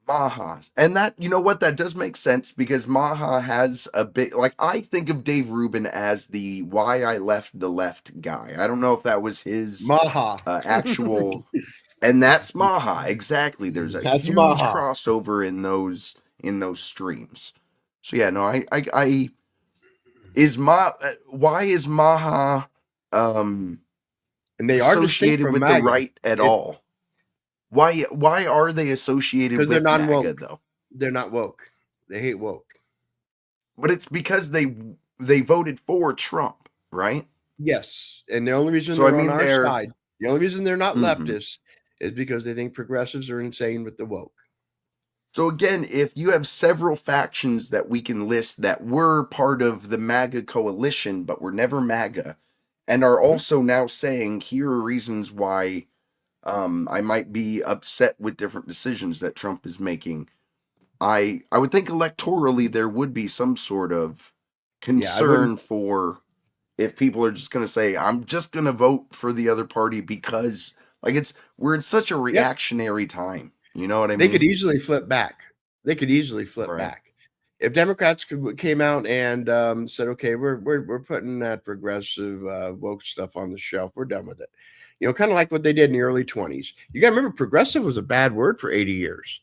Maha. And that, that does make sense, because Maha has a bit, I think of Dave Rubin as the why I left the left guy. I don't know if that was his Maha actual And that's Maha. Exactly. There's a That's huge Maha. crossover in those streams. So yeah, no, I is why is Maha And they are distinct associated from with MAGA. the right at all? Why are they associated Because with they're MAGA non-woke. though? They're not woke. They hate woke. But it's because they voted for Trump, right? Yes. And the only reason So I they're on mean our side, the only reason they're not Mhm. leftists is because they think progressives are insane with the woke. So again, if you have several factions that we can list that were part of the MAGA coalition but were never MAGA, and are also now saying here are reasons why I might be upset with different decisions that Trump is making, I would think electorally there would be some sort of Yeah, I wouldn't. concern for if people are just going to say I'm just going to vote for the other party because like we're in such a Yep. reactionary time. You know what I They mean? could easily flip back. They could easily flip Right. back. If Democrats came out and said, "Okay, we're putting that progressive woke stuff on the shelf. We're done with it," you know, kind of like what they did in the early 20s. You got to remember, progressive was a bad word for 80 years.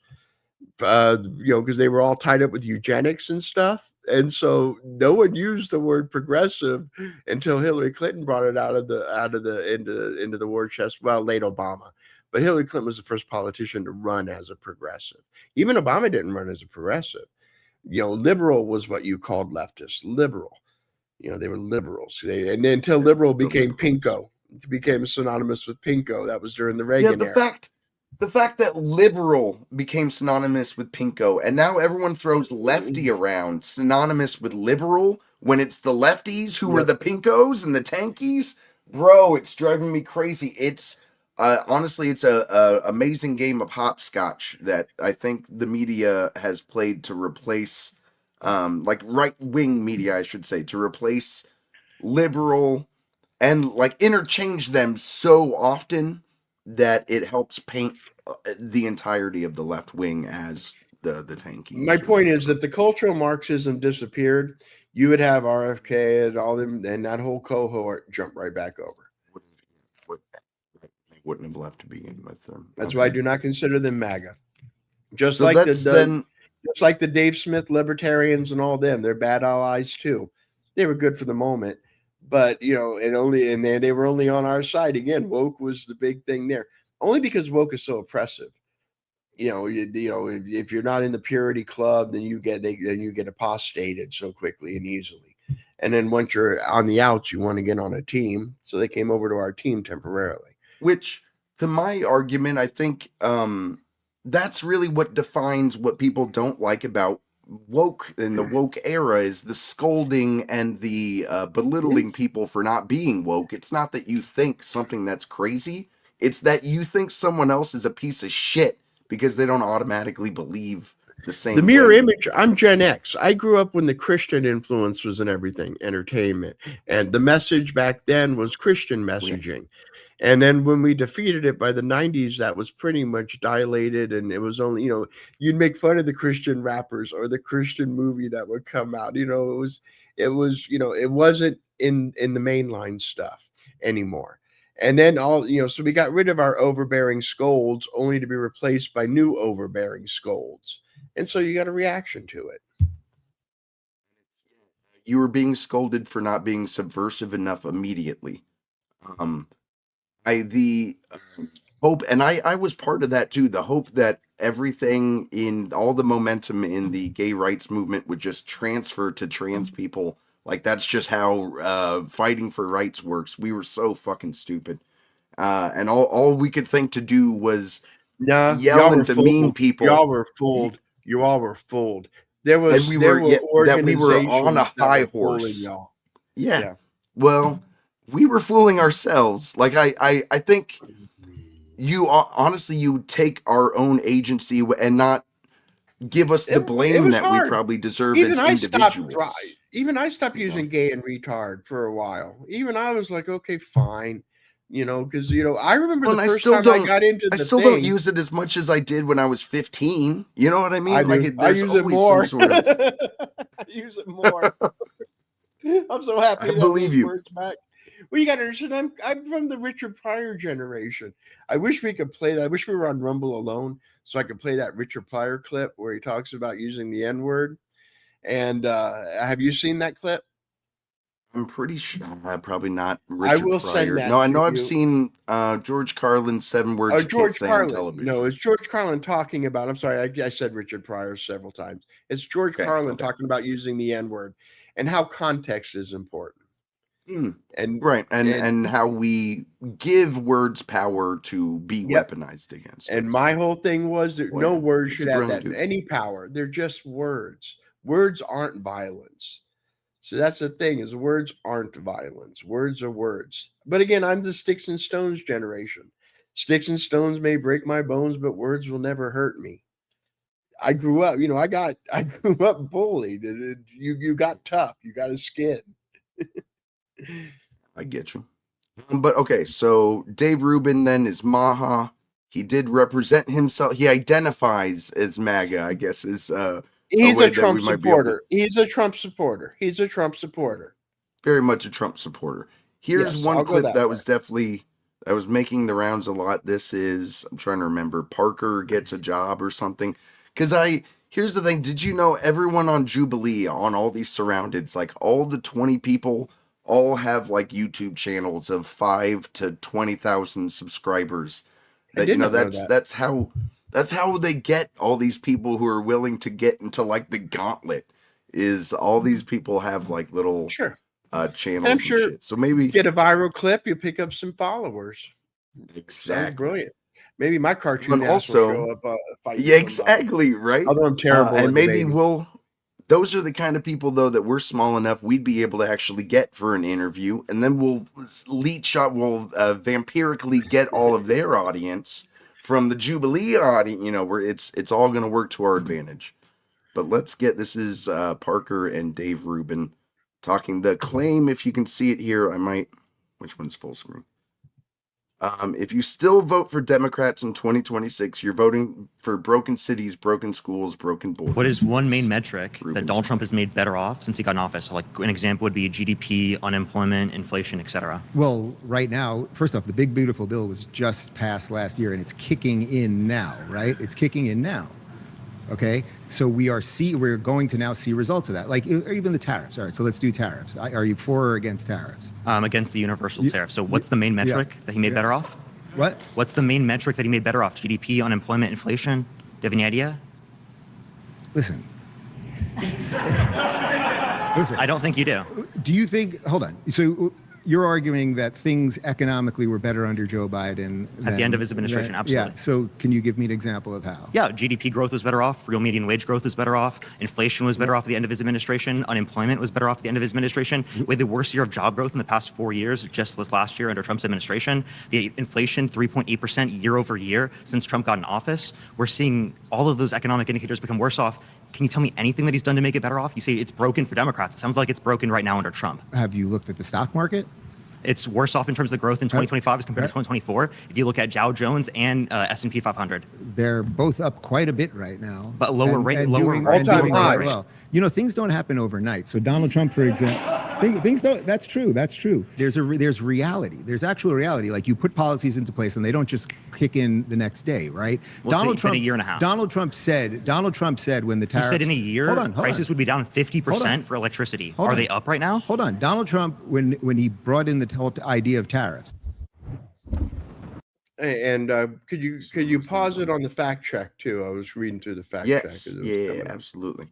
You know, because they were all tied up with eugenics and stuff, and so no one used the word progressive until Hillary Clinton brought it into the war chest. Well, late Obama, but Hillary Clinton was the first politician to run as a progressive. Even Obama didn't run as a progressive. You know, liberal was what you called leftists. Liberal, you know, they were liberals. And until liberal became pinko, it became synonymous with pinko. That was during the Reagan era. The fact that liberal became synonymous with pinko, and now everyone throws lefty around synonymous with liberal when it's the lefties who were Yep. the pinkos and the tankies, bro, it's driving me crazy. It's honestly, it's a amazing game of hopscotch that I think the media has played to replace, like right-wing media, I should say, to replace liberal and like interchange them so often that it helps paint the entirety of the left wing as the tankies. My point is, if the cultural Marxism disappeared, you would have RFK and all them, and that whole cohort jump right back over. They wouldn't have left to begin with. That's why I do not consider them MAGA. Just So like that's just like the Dave Smith libertarians and all them, they're bad allies too. They were good for the moment, but you know, they were only on our side. Again, woke was the big thing there, only because woke is so oppressive. You know, if you're not in the purity club, then you get apostated so quickly and easily. And then once you're on the outs, you want to get on a team. So they came over to our team temporarily. Which, to my argument, I think that's really what defines what people don't like about woke in the woke era is the scolding and the belittling people for not being woke. It's not that you think something that's crazy. It's that you think someone else is a piece of shit because they don't automatically believe the same The mirror way. image, I'm Gen X. I grew up when the Christian influence was in everything, entertainment. And the message back then was Christian messaging. And then when we defeated it by the 90s, that was pretty much dilated. And it was only, you know, you'd make fun of the Christian rappers or the Christian movie that would come out. You know, it was, you know, it wasn't in the mainline stuff anymore. And then so we got rid of our overbearing scolds only to be replaced by new overbearing scolds. And so you got a reaction to it. You were being scolded for not being subversive enough immediately. The hope, and I was part of that too, the hope that everything in all the momentum in the gay rights movement would just transfer to trans people. Like that's just how fighting for rights works. We were so fucking stupid. And all we could think to do was yell and demean people. Y'all were fooled. You all were fooled. There were that we were on a high horse. Y'all. Yeah. Well, we were fooling ourselves. Like I think you honestly you take our own agency and not give us the blame that we probably deserve as individuals. Even I stopped using gay and retard for a while. Even I was like, okay, fine. You know, because I remember the first time I got into the thing. I still don't use it as much as I did when I was 15. You know what I mean? I use it more. I use it more. I'm so happy I believe you. Words back. Well, you got to understand, I'm from the Richard Pryor generation. I wish we could play that. I wish we were on Rumble alone so I could play that Richard Pryor clip where he talks about using the N word. And have you seen that clip? I'm pretty sure, probably not I Richard will send Pryor. that No, I to know I've you. seen George Carlin's 7 words you can't George say on Carlin. television. No, it's George Carlin talking about. I'm sorry, I said Richard Pryor several times. It's George Carlin talking about using the N word and how context is important. And right, and how we give words power to be weaponized against. And my whole thing was that no words should have that any power. They're just words. Words aren't violence. So that's the thing, is words aren't violence. Words are words. But again, I'm the sticks and stones generation. Sticks and stones may break my bones, but words will never hurt me. I grew up, I grew up bullied. You got tough. You got a skin. I get you. But okay, so Dave Rubin then is Maha. He did represent himself. He identifies as MAGA, I guess, is he's a Trump supporter. He's a Trump supporter. He's a Trump supporter. Very much a Trump supporter. Here's one clip that was definitely that was making the rounds a lot. This is, I'm trying to remember, Parker Gets a Job or something. Because here's the thing. Did you know everyone on Jubilee, on all these surroundeds, like all the 20 people, all have like YouTube channels of 5 to 20,000 subscribers. That's how they get all these people who are willing to get into like the gauntlet. Is all these people have like little channels and shit. So maybe get a viral clip, you pick up some followers. Exactly. Sounds brilliant. Maybe my cartoon also will show up fighting. Yeah, exactly, right? Although I'm terrible. And maybe those are the kind of people though that we're small enough we'd be able to actually get for an interview, and then we'll vampirically get all of their audience from the Jubilee audience, where it's all going to work to our advantage. But let's get, this is Parker and Dave Rubin talking. The claim, if you can see it here, which one's full screen? If you still vote for Democrats in 2026, you're voting for broken cities, broken schools, broken borders. What is one main metric that Donald Trump has made better off since he got in office? So like an example would be GDP, unemployment, inflation, etc. Well, right now, first off, the big beautiful bill was just passed last year and it's kicking in now, right? It's kicking in now. Okay, so we're going to now see results of that, like even the tariffs. All right, so let's do tariffs. Are you for or against tariffs? Against the universal tariff. So what's the main metric that he made better off? What? What's the main metric that he made better off? GDP, unemployment, inflation? Do you have any idea? Listen. I don't think you do. Do you think, hold on. So you're arguing that things economically were better under Joe Biden at the end of his administration, absolutely. Yeah. So can you give me an example of how? Yeah, GDP growth was better off. Real median wage growth was better off. Inflation was better off at the end of his administration. Unemployment was better off at the end of his administration. We had the worst year of job growth in the past 4 years, just this last year under Trump's administration. The inflation, 3.8% year over year since Trump got in office. We're seeing all of those economic indicators become worse off. Can you tell me anything that he's done to make it better off? You say it's broken for Democrats. It sounds like it's broken right now under Trump. Have you looked at the stock market? It's worse off in terms of the growth in 2025 as compared to 2024. If you look at Dow Jones and S&P 500, they're both up quite a bit right now, but lower rate, all-time high. Well, things don't happen overnight. So Donald Trump, for example, things don't. That's true. That's true. There's reality. There's actual reality. Like you put policies into place and they don't just kick in the next day, right? Well, Donald Trump, a year and a half. Donald Trump said when the tariffs. He said in a year, prices would be down 50% for electricity. Are they up right now? Hold on. Donald Trump, when he brought in the whole idea of tariffs. And could you pause it on the fact check too? I was reading through the fact check. Yeah, absolutely.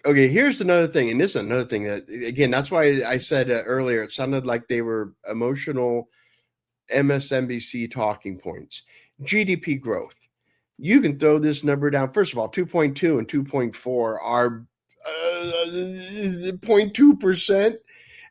Okay, here's another thing, and this is another thing that, again, that's why I said earlier, it sounded like they were emotional MSNBC talking points. GDP growth. You can throw this number down. First of all, 2.2 and 2.4 are 0.2%.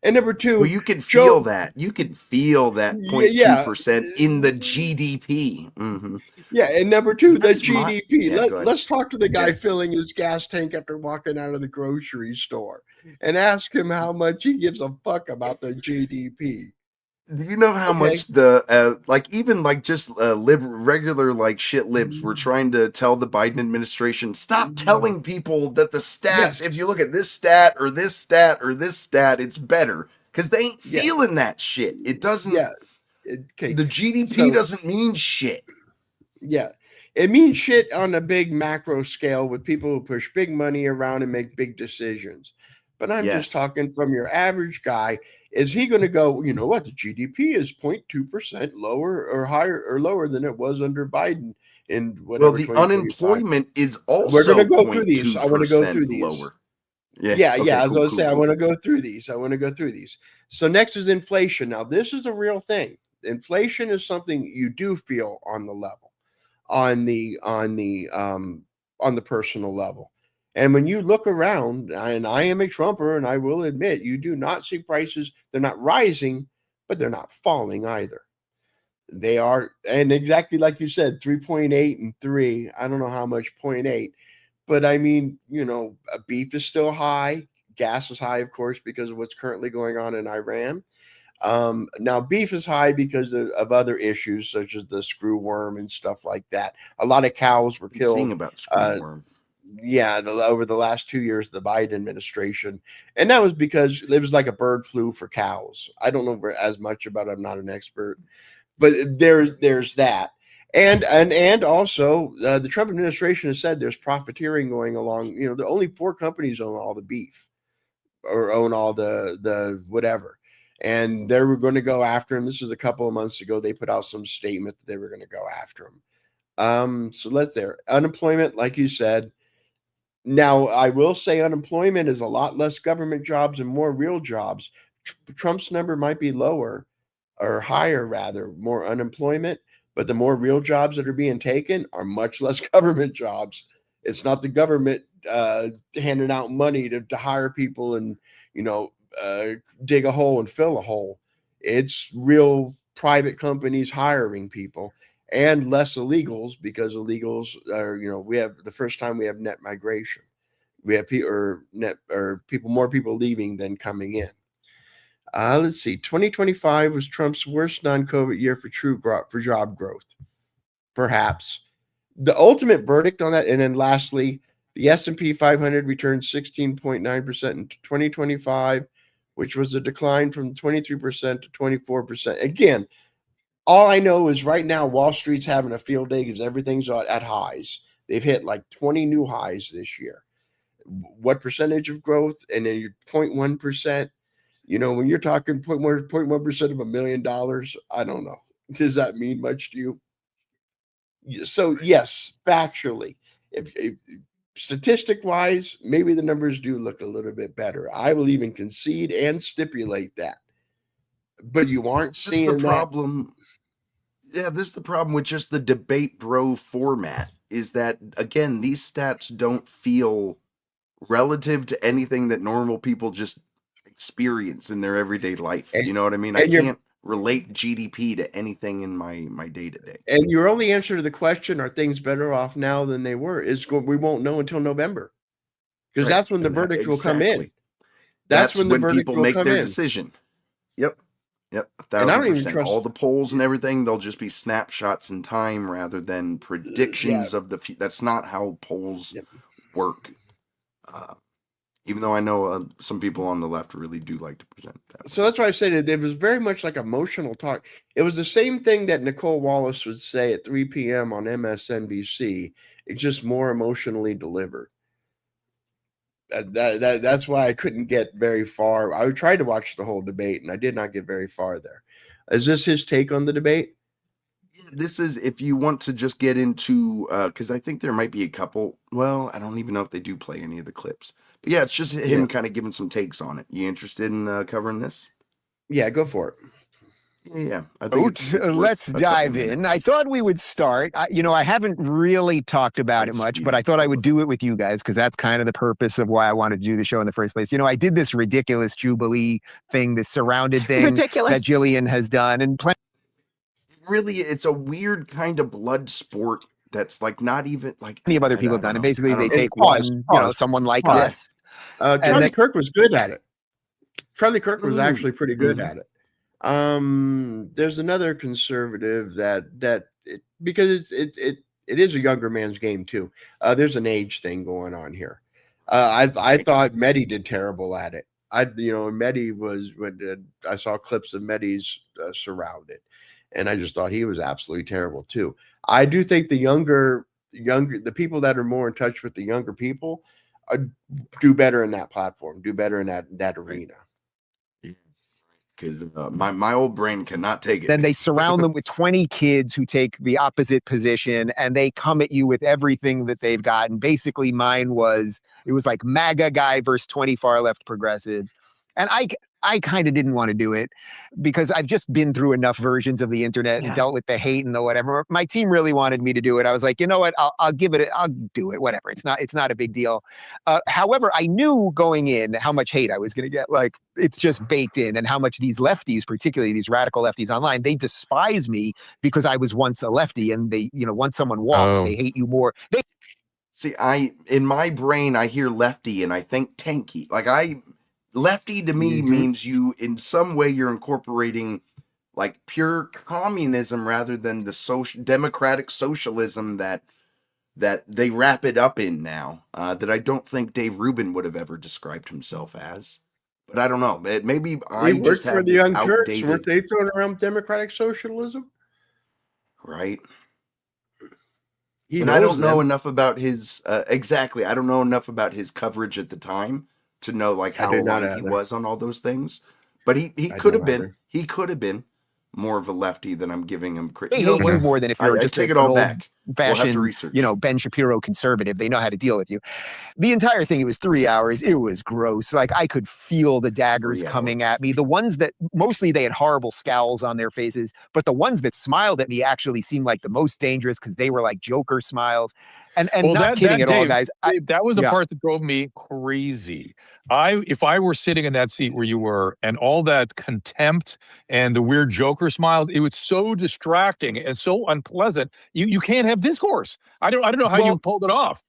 And number two, well, you can feel that. You can feel that 0.2% in the GDP. Mm-hmm. Yeah, and number two, the GDP. Let's talk to the guy filling his gas tank after walking out of the grocery store and ask him how much he gives a fuck about the GDP. Do you know how much the regular like shit libs were trying to tell the Biden administration, stop telling people that the stats, if you look at this stat or this stat or this stat, it's better. because they ain't Yeah. feeling that shit. It doesn't. Yeah. Okay. The GDP So- doesn't mean shit. Yeah. It means shit on a big macro scale with people who push big money around and make big decisions. But I'm just Yes. talking from your average guy. Is he going to go, you know what, the GDP is 0.2% lower or higher or lower than it was under Biden in whatever? Well, the 2025? unemployment is also We're going to go through these. I want to go 0.2% through these. lower. Yeah. Yeah, okay, yeah. As cool, I was cool, saying, I cool. want to go through these. So next is inflation. Now, this is a real thing. Inflation is something you do feel on the level, on the personal level. And when you look around, and I am a Trumper, and I will admit, you do not see prices. They're not rising, but they're not falling either. They are, and exactly like you said, 3.8 and 3. I don't know how much 0.8. But I mean, you know, beef is still high. Gas is high, of course, because of what's currently going on in Iran. Now, beef is high because of other issues such as the screw worm and stuff like that. A lot of cows were I'm killed. seeing about screwworm. Yeah, over the last 2 years, the Biden administration, and that was because it was like a bird flu for cows. I don't know as much about it. I'm not an expert, but there's that. And also the Trump administration has said there's profiteering going along. You know, the only 4 companies own all the beef or own all the whatever. And they were going to go after him. This was a couple of months ago. They put out some statement that they were going to go after him. So let's there. Unemployment, like you said. Now, I will say unemployment is a lot less government jobs and more real jobs. Trump's number might be lower or higher, rather, more unemployment, but the more real jobs that are being taken are much less government jobs. It's not the government handing out money to hire people and, you know, dig a hole and fill a hole. It's real private companies hiring people and less illegals, because illegals are, you know, we have the first time we have net migration. We have more people leaving than coming in. Let's see. 2025 was Trump's worst non-COVID year for job growth. Perhaps the ultimate verdict on that. And then lastly, the S&P 500 returned 16.9% in 2025, which was a decline from 23% to 24%. Again, all I know is right now Wall Street's having a field day because everything's at highs. They've hit like 20 new highs this year. What percentage of growth? And then you're 0.1%. You know, when you're talking 0.1% of $1 million, I don't know. Does that mean much to you? So yes, factually, if statistic wise, maybe the numbers do look a little bit better. I will even concede and stipulate that. But you aren't seeing That's the problem. Yeah, this is the problem with just the debate bro format, is that, again, these stats don't feel relative to anything that normal people just experience in their everyday life. You know what I mean? I can't relate GDP to anything in my day-to-day. And your only answer to the question, are things better off now than they were, is we won't know until November. Because that's when the verdict will come in. That's when the verdict people will make come their in. decision. Yep. And I don't even 1,000%. trust All the polls and everything, they'll just be snapshots in time rather than predictions of the future. That's not how polls work. Even though I know some people on the left really do like to present that. So that's why I said it was very much like emotional talk. It was the same thing that Nicole Wallace would say at 3 p.m. on MSNBC. It's just more emotionally delivered. That's why I couldn't get very far. I tried to watch the whole debate, and I did not get very far there. Is this his take on the debate? This is, if you want to just get into, because I think there might be a couple. Well, I don't even know if they do play any of the clips. But yeah, it's just him kind of giving some takes on it. You interested in covering this? Yeah, go for it. Yeah, I think it's let's dive in. I thought we would start. I haven't really talked about it much, but I thought I would do it with you guys because that's kind of the purpose of why I wanted to do the show in the first place. I did this ridiculous Jubilee thing, this surrounded thing that Jillian has done, and really, it's a weird kind of blood sport that's like not even like many of other people have done. And basically, they take one, someone like us. Charlie Kirk was good at it. Charlie Kirk was actually pretty good at it. There's another conservative because it is a younger man's game too. There's an age thing going on here. I thought Mehdi did terrible at it. Mehdi was when I saw clips of Mehdi's surrounded, and I just thought he was absolutely terrible too. I do think the people that are more in touch with the younger people do better in that platform, do better in that arena. Because my old brain cannot take it. Then they surround them with 20 kids who take the opposite position, and they come at you with everything that they've got. And basically mine was like MAGA guy versus 20 far left progressives. And I kind of didn't want to do it because I've just been through enough versions of the internet and dealt with the hate and the whatever. My team really wanted me to do it. I was like, you know what? I'll give it. I'll do it. Whatever. It's not a big deal. However, I knew going in how much hate I was going to get. Like, it's just baked in, and how much these lefties, particularly these radical lefties online, they despise me because I was once a lefty, and they, once someone walks, they hate you more. See, in my brain, I hear lefty and I think tanky. Lefty to me means you, in some way, you're incorporating like pure communism rather than the democratic socialism that they wrap it up in now. That I don't think Dave Rubin would have ever described himself as. But I don't know. Maybe I just have this outdated. Weren't they throwing around democratic socialism? Right. And I don't know enough about his exactly. I don't know enough about his coverage at the time to know like how aligned he was on all those things. But he could have been. He could have been more of a lefty than I'm giving him credit. They hate you more than if you're just take it all back. We'll have to research. Ben Shapiro conservative. They know how to deal with you. The entire thing, it was 3 hours. It was gross. Like, I could feel the daggers coming at me. The ones that mostly they had horrible scowls on their faces, but the ones that smiled at me actually seemed like the most dangerous because they were like Joker smiles. And not kidding at all, guys. Dave, that was a part that drove me crazy. If I were sitting in that seat where you were, and all that contempt and the weird Joker smiles, it was so distracting and so unpleasant. You can't have discourse. I don't know how you pulled it off.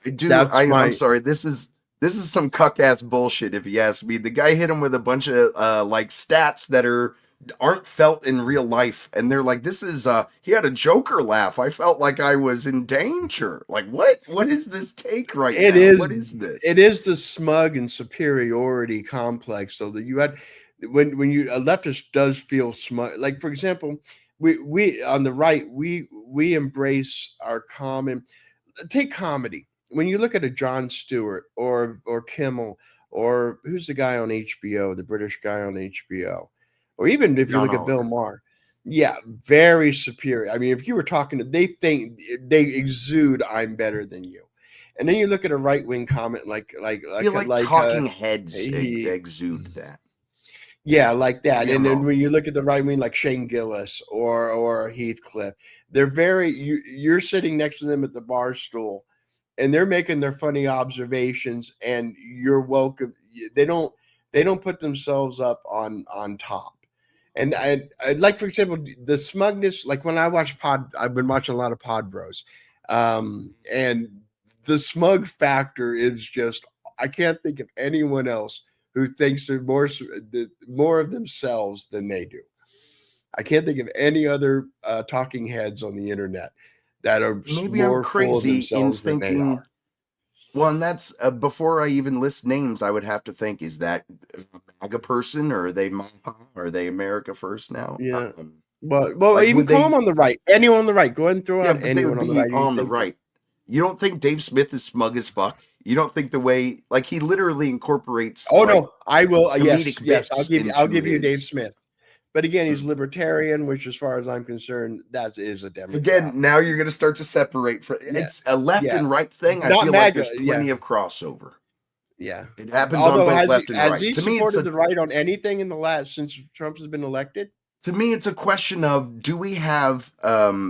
I'm sorry. This is some cuck ass bullshit. If you ask me, the guy hit him with a bunch of like stats that aren't felt in real life, and they're like, this is he had a Joker laugh. I felt like I was in danger. Like, what is this take right now? What is this? It is the smug and superiority complex. So that you had when a leftist does feel smug. Like, for example, we on the right, we embrace our common. Take comedy. When you look at a Jon Stewart or Kimmel, or who's the guy on HBO, the British guy on HBO, or even if you look at Bill Maher, very superior. I mean, if you were talking to, they exude I'm better than you. And then you look at a right wing comment like talking heads exude that. Yeah, like that. And then when you look at the right wing, like Shane Gillis or Heathcliff, they're you're sitting next to them at the bar stool, and they're making their funny observations, and you're welcome. They don't put themselves up on top. And I like, for example, the smugness. Like when I watch I've been watching a lot of Pod Bros, and the smug factor is just, I can't think of anyone else who thinks they're more of themselves than they do. I can't think of any other talking heads on the internet that are more crazy full of themselves than they are. Well, and that's before I even list names, I would have to think, is that a MAGA person, or are they MAGA? Are they America First now? Yeah. Well, even call them on the right. Anyone on the right. Go ahead and throw out anyone on the right. On the right. You don't think Dave Smith is smug as fuck? You don't think the way, like, he literally incorporates? Oh, no, I will. Yes. I'll give you Dave Smith. But again, he's libertarian, which, as far as I'm concerned, that is a Democrat. Again, now you're going to start to separate. It's a left and right thing. I feel like there's plenty of crossover. Yeah, it happens on both left and right. Has he supported the right on anything in the last, since Trump has been elected? To me, it's a question of, do we have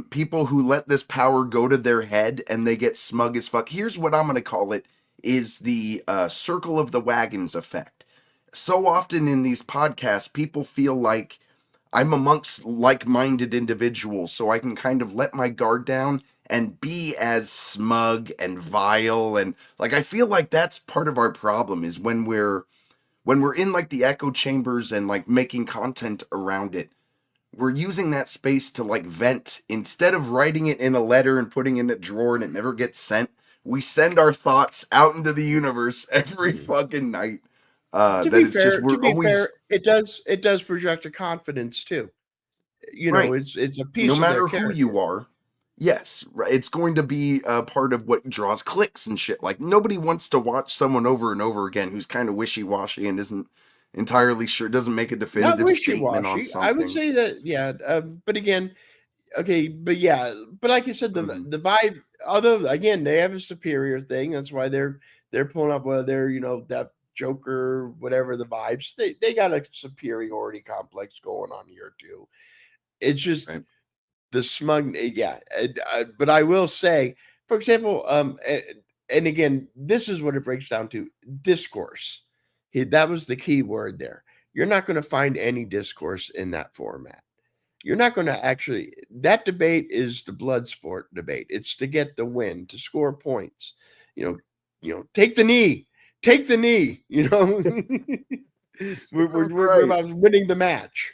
people who let this power go to their head and they get smug as fuck? Here's what I'm going to call it, is the circle of the wagons effect. So often in these podcasts, people feel like I'm amongst like-minded individuals, so I can kind of let my guard down and be as smug and vile. And like, I feel like that's part of our problem, is when we're in like the echo chambers and like making content around it, we're using that space to like vent. Instead of writing it in a letter and putting it in a drawer and it never gets sent, we send our thoughts out into the universe every fucking night. To that be it's just fair, we're always it does project a confidence too. You know, right. it's a No piece of their matter who character. you are, yes, right, it's going to be a part of what draws clicks and shit. Like nobody wants to watch someone over and over again who's kind of wishy-washy and isn't entirely sure, doesn't make a Not definitive statement on wishy-washy. I would something. say that, yeah. But again, okay, but yeah, but like you said, Mhm. the vibe. Although again, they have a superior thing. That's why they're pulling up whether they're that Joker, whatever the vibes. They got a superiority complex going on here too. It's just Right. the smug. Yeah, but I will say, for example, and again, this is what it breaks down to: discourse. That was the key word there. You're not going to find any discourse in that format. You're not going to actually. That debate is the blood sport debate. It's to get the win, to score points. Take the knee, take the knee. We're Right. about winning the match.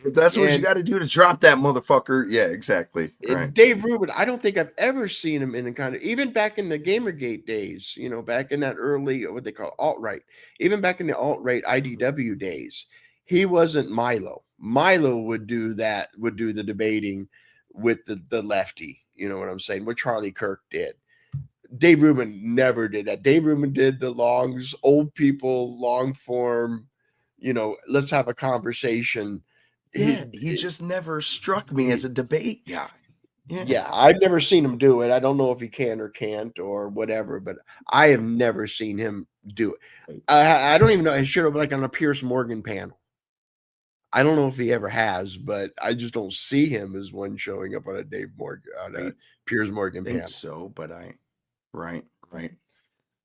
If that's what you And got to do to drop that motherfucker, yeah, exactly. Right. Dave Rubin, I don't think I've ever seen him in a kind of, even back in the Gamergate days, back in that early, what they call alt-right, even back in the alt-right IDW days, he wasn't Milo. Milo would do the debating with the lefty, you know what I'm saying, what Charlie Kirk did. Dave Rubin never did that. Dave Rubin did the longs, old people, long form, let's have a conversation. Yeah, he just never struck me as a debate guy. Yeah, I've never seen him do it. I don't know if he can or can't or whatever, but I have never seen him do it. I don't even know. He should have like on a Piers Morgan panel. I don't know if he ever has, but I just don't see him as one showing up on a Piers Morgan I think panel. so, but right.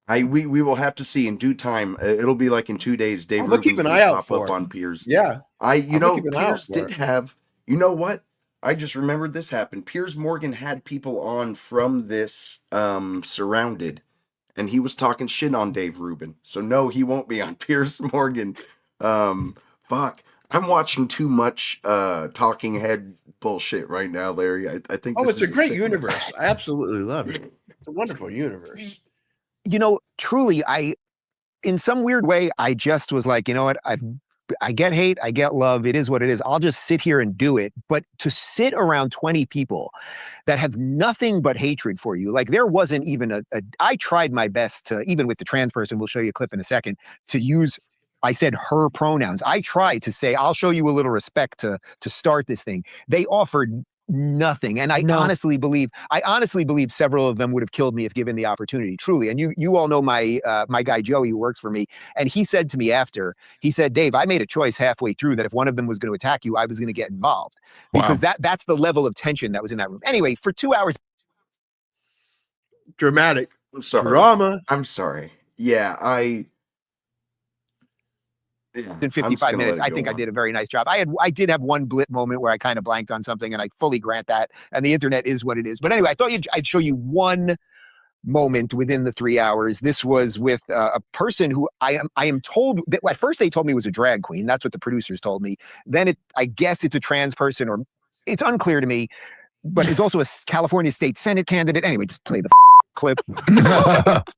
We will have to see in due time. It'll be like in 2 days. Dave I'm gonna keep Rubin's an going eye to out pop for up it. on Piers. Yeah, I'm gonna keep an eye out Piers did it. have. You know what? I just remembered this happened. Piers Morgan had people on from this Surrounded, and he was talking shit on Dave Rubin. So no, he won't be on Piers Morgan. Fuck. I'm watching too much talking head bullshit right now, Larry. I think Oh, this it's a is great sickness. universe. I absolutely love it. It's a wonderful universe. Truly, in some weird way, I just was like, you know what? I get hate, I get love. It is what it is. I'll just sit here and do it. But to sit around 20 people that have nothing but hatred for you, like there wasn't even I tried my best to, even with the trans person, we'll show you a clip in a second, to use, I said her pronouns. I tried to say, I'll show you a little respect to start this thing. They offered nothing. And I honestly believe several of them would have killed me if given the opportunity, truly. And you all know my guy Joey, who works for me, and he said to me after, he said, Dave, I made a choice halfway through that if one of them was going to attack you, I was going to get involved, because that's the level of tension that was in that room. Anyway, for 2 hours. Dramatic. I'm sorry. Drama. I'm sorry. Yeah, in 55 minutes, I think I did a very nice job. I did have one blip moment where I kind of blanked on something, and I fully grant that. And the internet is what it is. But anyway, I thought I'd show you one moment within the 3 hours. This was with a person who I am told that at first they told me was a drag queen. That's what the producers told me. Then I guess it's a trans person, or it's unclear to me. But it's also a California state Senate candidate. Anyway, just play the clip.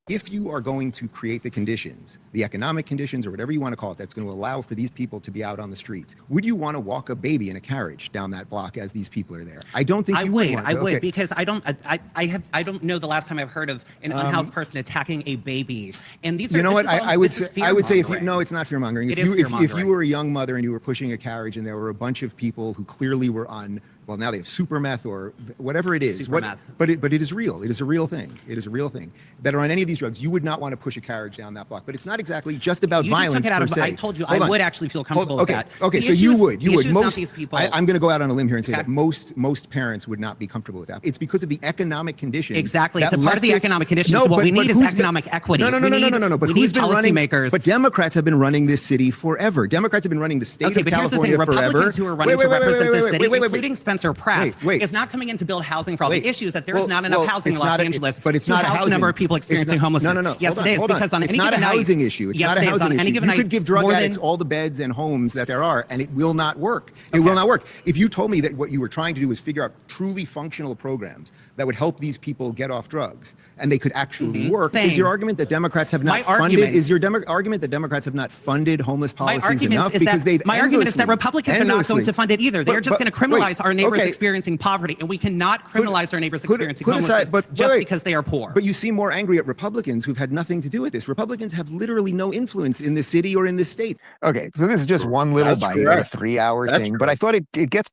If you are going to create the conditions, the economic conditions or whatever you want to call it, that's going to allow for these people to be out on the streets, would you want to walk a baby in a carriage down that block as these people are there? I don't think I you would. want I to. would Okay. because I don't know the last time I've heard of an unhoused person attacking a baby. And these are, You know what? I would say if you, fear-mongering. no, it's not fear mongering. It If is you if fear-mongering. you were a young mother and you were pushing a carriage and there were a bunch of people who clearly were on, well, now they have super meth or whatever it is. Super meth. But it is real. It is a real thing. It is a real thing. That are on any of these drugs, you would not want to push a carriage down that block. But it's not exactly just about You just violence took it out per of, se. I told you Hold I on. would actually feel comfortable okay, with that. Okay, The so issue you is- would. the issue is not Most these people. I'm going to go out on a limb here and say Okay. that most parents would not be comfortable with that. It's because of the economic conditions. Exactly. It's that a part of the leftists- economic conditions. No, So what but- we but need is who's been- economic equity. No. But we who's need been running? policymakers. But Democrats have been running this city forever. Democrats have been running the state Okay, of but here's the thing: California forever. Republicans who are running to represent the city, including Spencer Spencer Pratt wait. is not coming in to build housing for all Wait. the issues that there's Well, not enough well, housing in it's Los not a- Angeles but it's to not a house the number housing- of people it's experiencing not- homelessness. No. Yes, Hold it is, on. because on It's any not a given night- housing issue. It's Yes, not a it is. housing On any issue. given You could night, give drug more addicts than- all the beds and homes that there are, and it will not work. It will not work. If you told me that what you were trying to do was figure out truly functional programs that would help these people get off drugs, and they could actually work, is your argument that Democrats have not funded? Is your argument that Democrats have not funded homeless policies enough because they've my argument is that endlessly- Republicans are not going to fund it either. They're just going to criminalize our neighbors okay. experiencing poverty, and we cannot criminalize our neighbors experiencing put aside- homelessness but just wait. because they are poor. But you seem more angry at Republicans who've had nothing to do with this. Republicans have literally no influence in the city or in the state. Okay, so this is just one little That's bite of a correct. 3-hour That's thing, but I thought it gets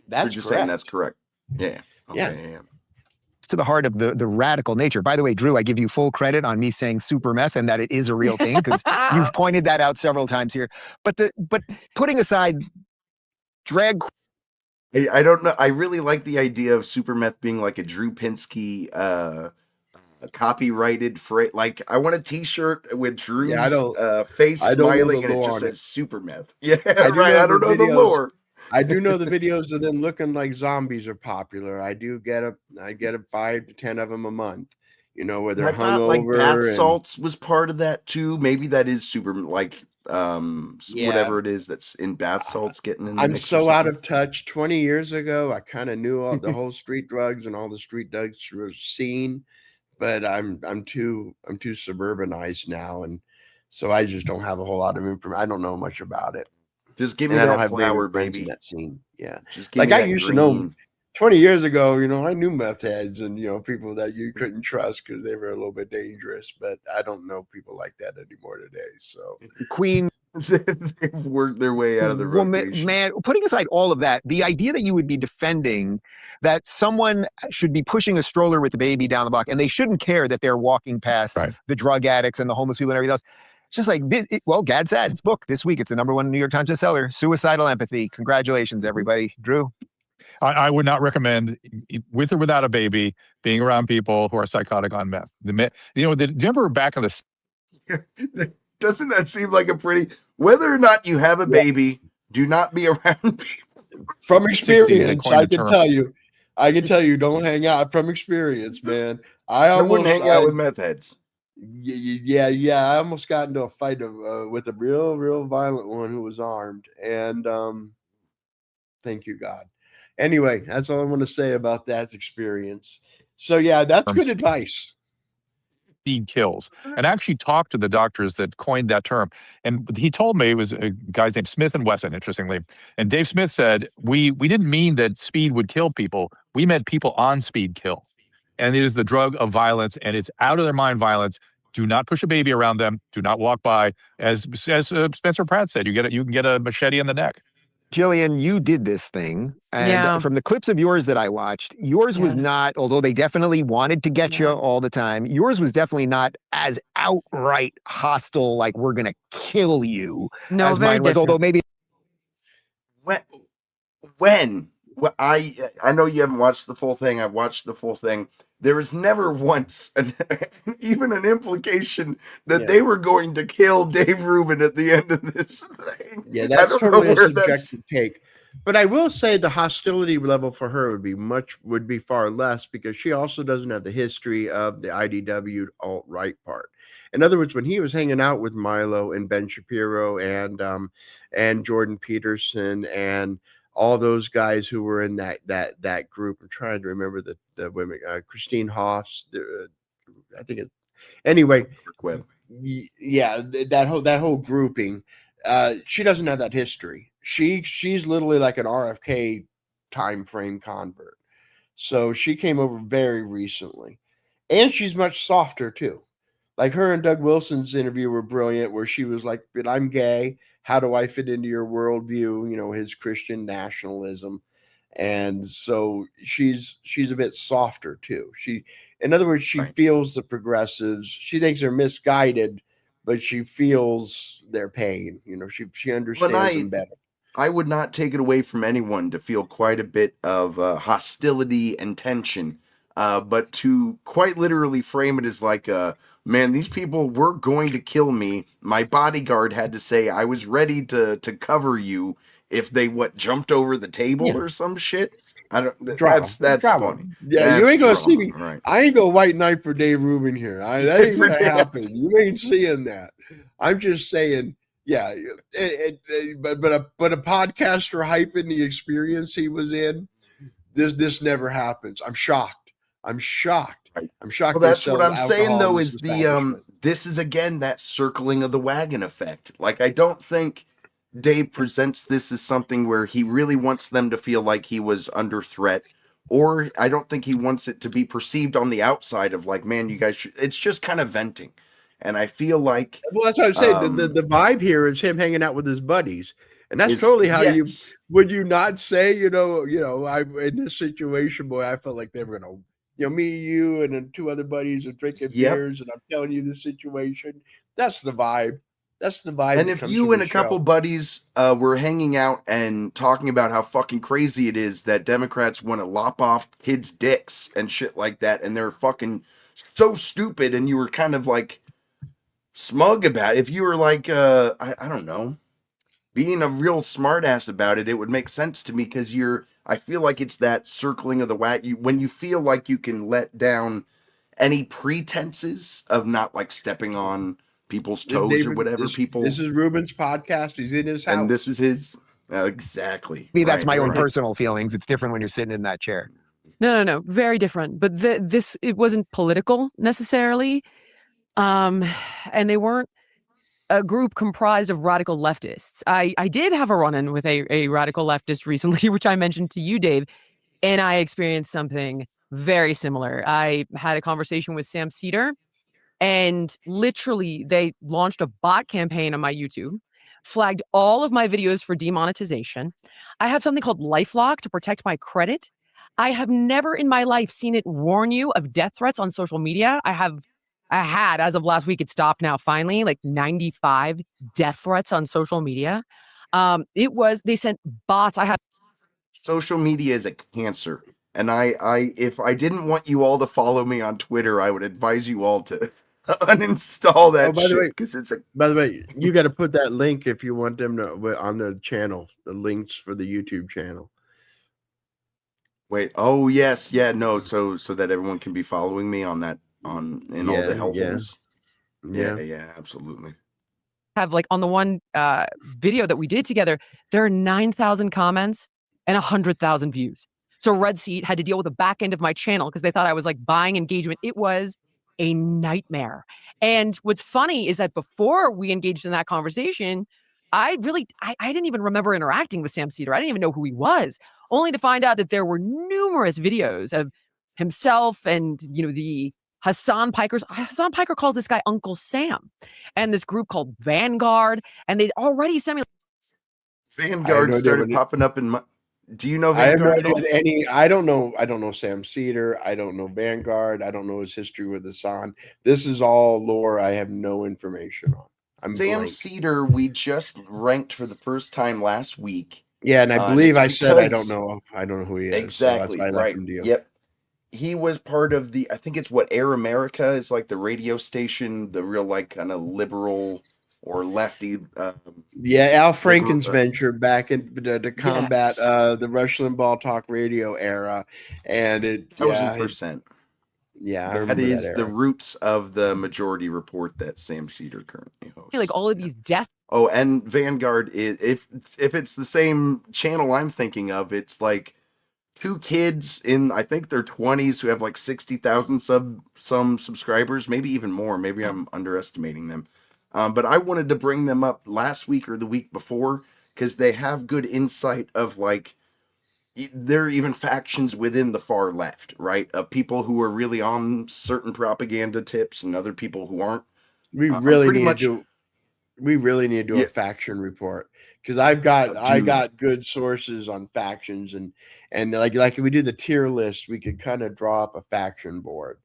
That's You're just correct. saying that's correct. Yeah. Okay, yeah. to the heart of the radical nature. By the way, Drew, I give you full credit on me saying super meth and that it is a real thing, because you've pointed that out several times here. But putting aside drag, I don't know. I really like the idea of super meth being like a Drew Pinsky copyrighted phrase. Like, I want a T-shirt with Drew's face I don't know smiling, the and it lore just on says it. super meth. Yeah, I do right. know I don't the know the videos. lore. I do know the videos of them looking like zombies are popular. I get 5 to 10 of them a month. You know, where they're I thought like hungover bath and salts was part of that too. Maybe that is super like whatever it is that's in bath salts getting in the I'm mix or so out something. of touch. 20 years ago, I kind of knew all the whole street drugs and all the street drugs were seen, but I'm too suburbanized now, and so I just don't have a whole lot of information. I don't know much about it. Just give me And I don't that have very flower, good friends in baby. that scene. Yeah. Just give Like me I that used to know green. 20 years ago, you know, I knew meth heads and, you know, people that you couldn't trust because they were a little bit dangerous, but I don't know people like that anymore today. So Queen, They've worked their way out of the woman, rotation. man, putting aside all of that, the idea that you would be defending that someone should be pushing a stroller with a baby down the block and they shouldn't care that they're walking past the drug addicts and the homeless people and everything else. It's just like, well, Gad Sad's book this week, it's the #1 New York Times bestseller, Suicidal Empathy. Congratulations, everybody. Drew? I would not recommend, with or without a baby, being around people who are psychotic on meth. Do you remember back in the Doesn't that seem like a pretty, whether or not you have a baby, do not be around people. from 60s, experience, coined I the can term. tell you, don't hang out from experience, man. I wouldn't hang out with meth heads. Yeah. I almost got into a fight with a real violent one who was armed, and thank you, God. Anyway, that's all I want to say about that experience. So yeah, that's good advice. Speed kills, and I actually talked to the doctors that coined that term, and he told me it was a guy's named Smith and Wesson, interestingly. And Dave Smith said we didn't mean that speed would kill people. We meant people on speed kill, and it is the drug of violence, and it's out of their mind violence. Do not push a baby around them. Do not walk by. As Spencer Pratt said, you can get a machete in the neck. Jillian, you did this thing. And from the clips of yours that I watched, yours was not, although they definitely wanted to get you all the time, yours was definitely not as outright hostile, like we're going to kill you, as mine was. Although maybe. When I know you haven't watched the full thing. I've watched the full thing. There is never once even an implication that they were going to kill Dave Rubin at the end of this thing. Yeah, that's totally a subjective take. But I will say the hostility level for her would be far less, because she also doesn't have the history of the IDW alt-right part. In other words, when he was hanging out with Milo and Ben Shapiro and Jordan Peterson and all those guys who were in that group, I'm trying to remember the women, Christine Hoffs, I think it. Anyway, yeah, that whole grouping. She doesn't have that history. She's literally like an RFK time frame convert. So she came over very recently, and she's much softer too. Like her and Doug Wilson's interview were brilliant, where she was like, "But I'm gay. How do I fit into your worldview?" You know, his Christian nationalism. And so she's a bit softer too. In other words, she feels the progressives. She thinks they're misguided, but she feels their pain. You know, she understands them better. I would not take it away from anyone to feel quite a bit of hostility and tension but to quite literally frame it as like man, these people were going to kill me. My bodyguard had to say I was ready to cover you if they jumped over the table Yeah. or some shit. I don't. Drama. That's Drama. funny. Yeah, you That's ain't gonna drama, see me. right? I ain't gonna white knight for Dave Rubin here. That ain't For gonna Dave. happen. You ain't seeing that. I'm just saying, yeah. But a podcaster hyping the experience he was in. This never happens. I'm shocked. I'm shocked. Right. I'm shocked. Well, they that's what sell I'm saying alcohol in though, this is the establishment. this is again that circling of the wagon effect. Like, I don't think Dave presents this as something where he really wants them to feel like he was under threat, or I don't think he wants it to be perceived on the outside of like, man, you guys should. It's just kind of venting, and I feel like Well, that's what I'm saying. The vibe here is him hanging out with his buddies, and that's is totally how you yes, would you not say, I in this situation, boy, I felt like they were gonna, me, you, and then two other buddies are drinking yep. beers, and I'm telling you the situation. That's the vibe. That's the vibe. And that if comes you from and the a couple show. buddies were hanging out and talking about how fucking crazy it is that Democrats want to lop off kids' dicks and shit like that, and they're fucking so stupid, and you were kind of like smug about it. If you were like, I don't know, being a real smartass about it, it would make sense to me because I feel like it's that circling of the wagon. When you feel like you can let down any pretenses of not like stepping on people's toes or David, whatever, this is Ruben's podcast. He's in his house. and this is his exactly. Me, that's right, my own right. personal feelings. It's different when you're sitting in that chair. No, very different. But it wasn't political necessarily, and they weren't a group comprised of radical leftists. I did have a run-in with a radical leftist recently, which I mentioned to you, Dave, and I experienced something very similar. I had a conversation with Sam Cedar, and literally they launched a bot campaign on my YouTube, flagged all of my videos for demonetization. I have something called LifeLock to protect my credit. I have never in my life seen it warn you of death threats on social media. I had, as of last week, it stopped now, finally, like 95 death threats on social media. They sent bots. I had Social media is a cancer. And if I didn't want you all to follow me on Twitter, I would advise you all to uninstall that shit because it's a. By the way, you got to put that link if you want them to on the channel, the links for the YouTube channel. Wait. Oh yes, yeah. No. So that everyone can be following me on that all the hellholes. Yeah. Absolutely. have like on the one video that we did together, there are 9,000 comments and 100,000 views. So Red Seat had to deal with the back end of my channel because they thought I was like buying engagement. It was a nightmare. And what's funny is that before we engaged in that conversation, I didn't even remember interacting with Sam Cedar. I didn't even know who he was, only to find out that there were numerous videos of himself and, the Hassan Pikers. Hassan Piker calls this guy Uncle Sam, and this group called Vanguard, and they'd already sent me. Vanguard started popping up in my. Do you know Vanguard? I don't know. I don't know Sam Cedar. I don't know Vanguard. I don't know his history with Hassan. This is all lore I have no information on. Sam Cedar, we just ranked for the first time last week. Yeah, and I believe I said I don't know who he is. Exactly, so right. Yep. He was part of I think it's Air America is like the radio station, the real like kind of liberal or lefty. Al Franken's venture back to combat the Rush Limbaugh talk radio era, and it 1,000%. Yeah, that is the roots of the Majority Report that Sam Cedar currently hosts. Like all of these deaths. Oh, and Vanguard is if it's the same channel I'm thinking of, it's like two kids in I think their 20s who have like 60,000 some subscribers, maybe even more. Maybe I'm underestimating them. But I wanted to bring them up last week or the week before because they have good insight of like there are even factions within the far left, right? Of people who are really on certain propaganda tips and other people who aren't. We really need to do a faction report because I got good sources on factions and like if we do the tier list, we could kind of draw up a faction board.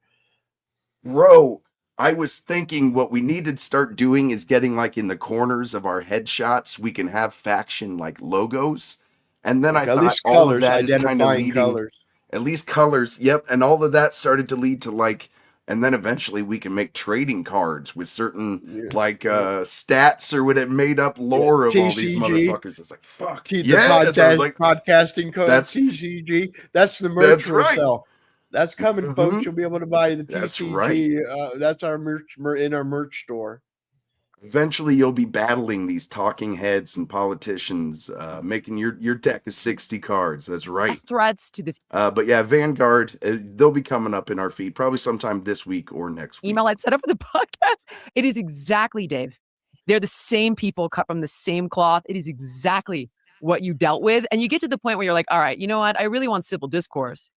Bro, I was thinking what we need to start doing is getting like in the corners of our headshots, we can have faction like logos. And then I thought all of that is kind of leading. At least colors. Yep. And all of that started to lead to like, and then eventually we can make trading cards with certain stats or what it made up lore of all these TCG. motherfuckers. It's like, fuck. The Yes. I was like, podcasting code, that's TCG. That's the merch we'll right. sell. That's coming, folks. You'll be able to buy the TCG. That's right. That's our merch in our merch store. Eventually, you'll be battling these talking heads and politicians, making your deck of 60 cards. That's right. Threats to this But yeah, Vanguard, they'll be coming up in our feed probably sometime this week or next week. email I'd set up for the podcast. It is exactly, Dave. They're the same people cut from the same cloth. It is exactly what you dealt with. And you get to the point where you're like, all right, you know what? I really want civil discourse.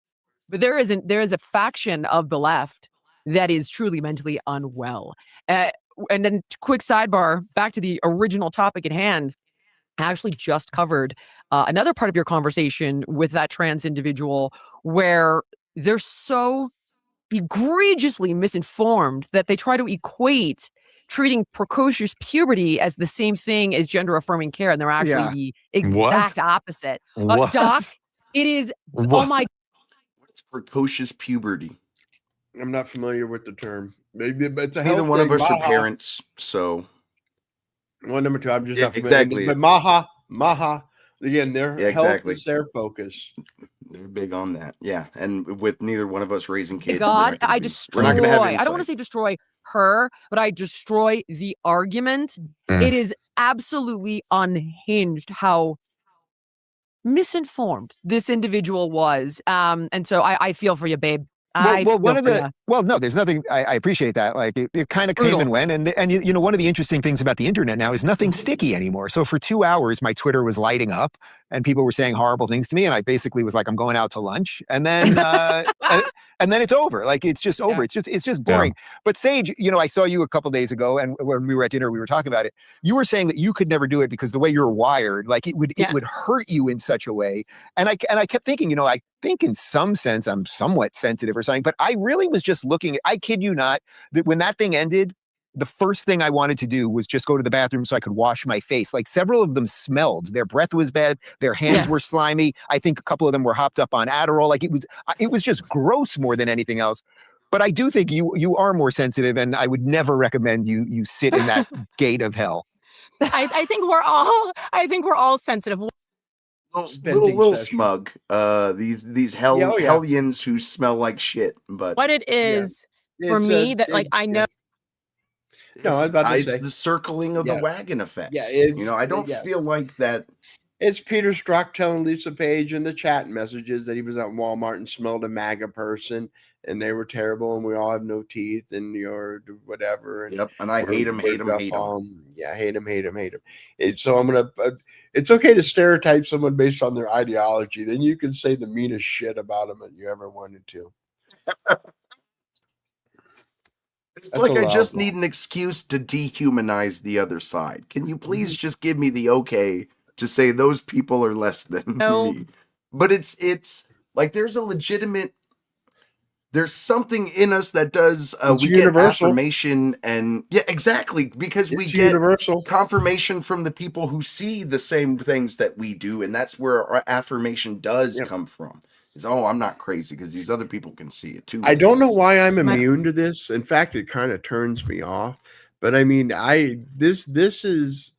But there is a faction of the left that is truly mentally unwell. And then quick sidebar, back to the original topic at hand. I actually just covered another part of your conversation with that trans individual where they're so egregiously misinformed that they try to equate treating precocious puberty as the same thing as gender affirming care. And they're actually the exact opposite. Doc, it is, oh my. What's precocious puberty? I'm not familiar with the term. Maybe, but neither one of us are parents, so. Well, number two, I'm just not familiar. Exactly. But Maha, again, their health is their focus. They're big on that, yeah. And with neither one of us raising kids, God, we're not gonna have I don't want to say destroy her, but I destroy the argument. It is absolutely unhinged how misinformed this individual was. And so I feel for you, babe. No, there's nothing. I appreciate that. Like it kind of came and went, and you know, one of the interesting things about the internet now is nothing's sticky anymore. So for 2 hours, my Twitter was lighting up, and people were saying horrible things to me, and I basically was like, I'm going out to lunch, and then and then it's over. Like it's just over. Yeah. It's just boring. Yeah. But Sage, you know, I saw you a couple days ago, and when we were at dinner, we were talking about it. You were saying that you could never do it because the way you're wired, like it would hurt you in such a way. And I kept thinking, you know, I think in some sense I'm somewhat sensitive or something, but I really was just looking. I kid you not, that when that thing ended, the first thing I wanted to do was just go to the bathroom so I could wash my face. Like several of them smelled. Their breath was bad. Their hands were slimy. I think a couple of them were hopped up on Adderall. Like it was just gross more than anything else. But I do think you are more sensitive, and I would never recommend you sit in that gate of hell. I think we're all sensitive. Little smug. These hellions who smell like shit. But what it is for me that like I know. No, I was about to say it's the circling of the wagon effect. Yeah, you know, I don't feel like that. It's Peter Strzok telling Lisa Page in the chat messages that he was at Walmart and smelled a MAGA person, and they were terrible, and we all have no teeth, and you're whatever. And and I hate him. Yeah, hate him. And so I'm gonna. It's okay to stereotype someone based on their ideology. Then you can say the meanest shit about them that you ever wanted to. It's like I just need an excuse to dehumanize the other side. Can you please just give me the okay to say those people are less than me? But it's like there's something in us that does we get affirmation, and exactly, because we get confirmation from the people who see the same things that we do, and that's where our affirmation does come from. I'm not crazy because these other people can see it too. I don't know why I'm immune to this. In fact, it kind of turns me off. But I mean, this is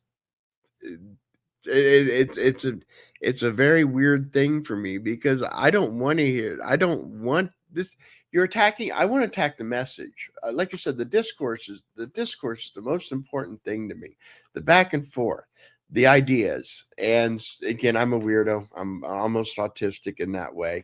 it's a very weird thing for me because I don't want to hear. I don't want this. You're attacking. I want to attack the message. Like you said, the discourse is the most important thing to me. The back and forth, the ideas. And again, I'm a weirdo. I'm almost autistic in that way.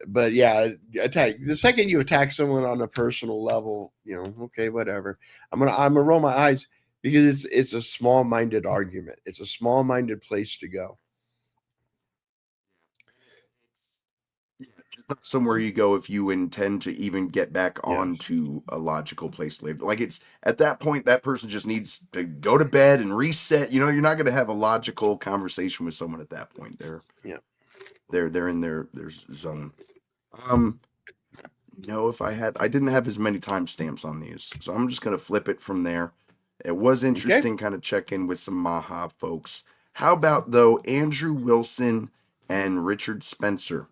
But yeah, attack. The second you attack someone on a personal level, you know, okay, whatever. I'm gonna roll my eyes because it's a small-minded argument. It's a small-minded place to go. Somewhere you go if you intend to even get back onto a logical place later. Like it's at that point, that person just needs to go to bed and reset. You know, you're not going to have a logical conversation with someone at that point. They're in their zone. No, I didn't have as many timestamps on these, so I'm just going to flip it from there. It was interesting kind of check in with some Maha folks. How about though Andrew Wilson and Richard Spencer?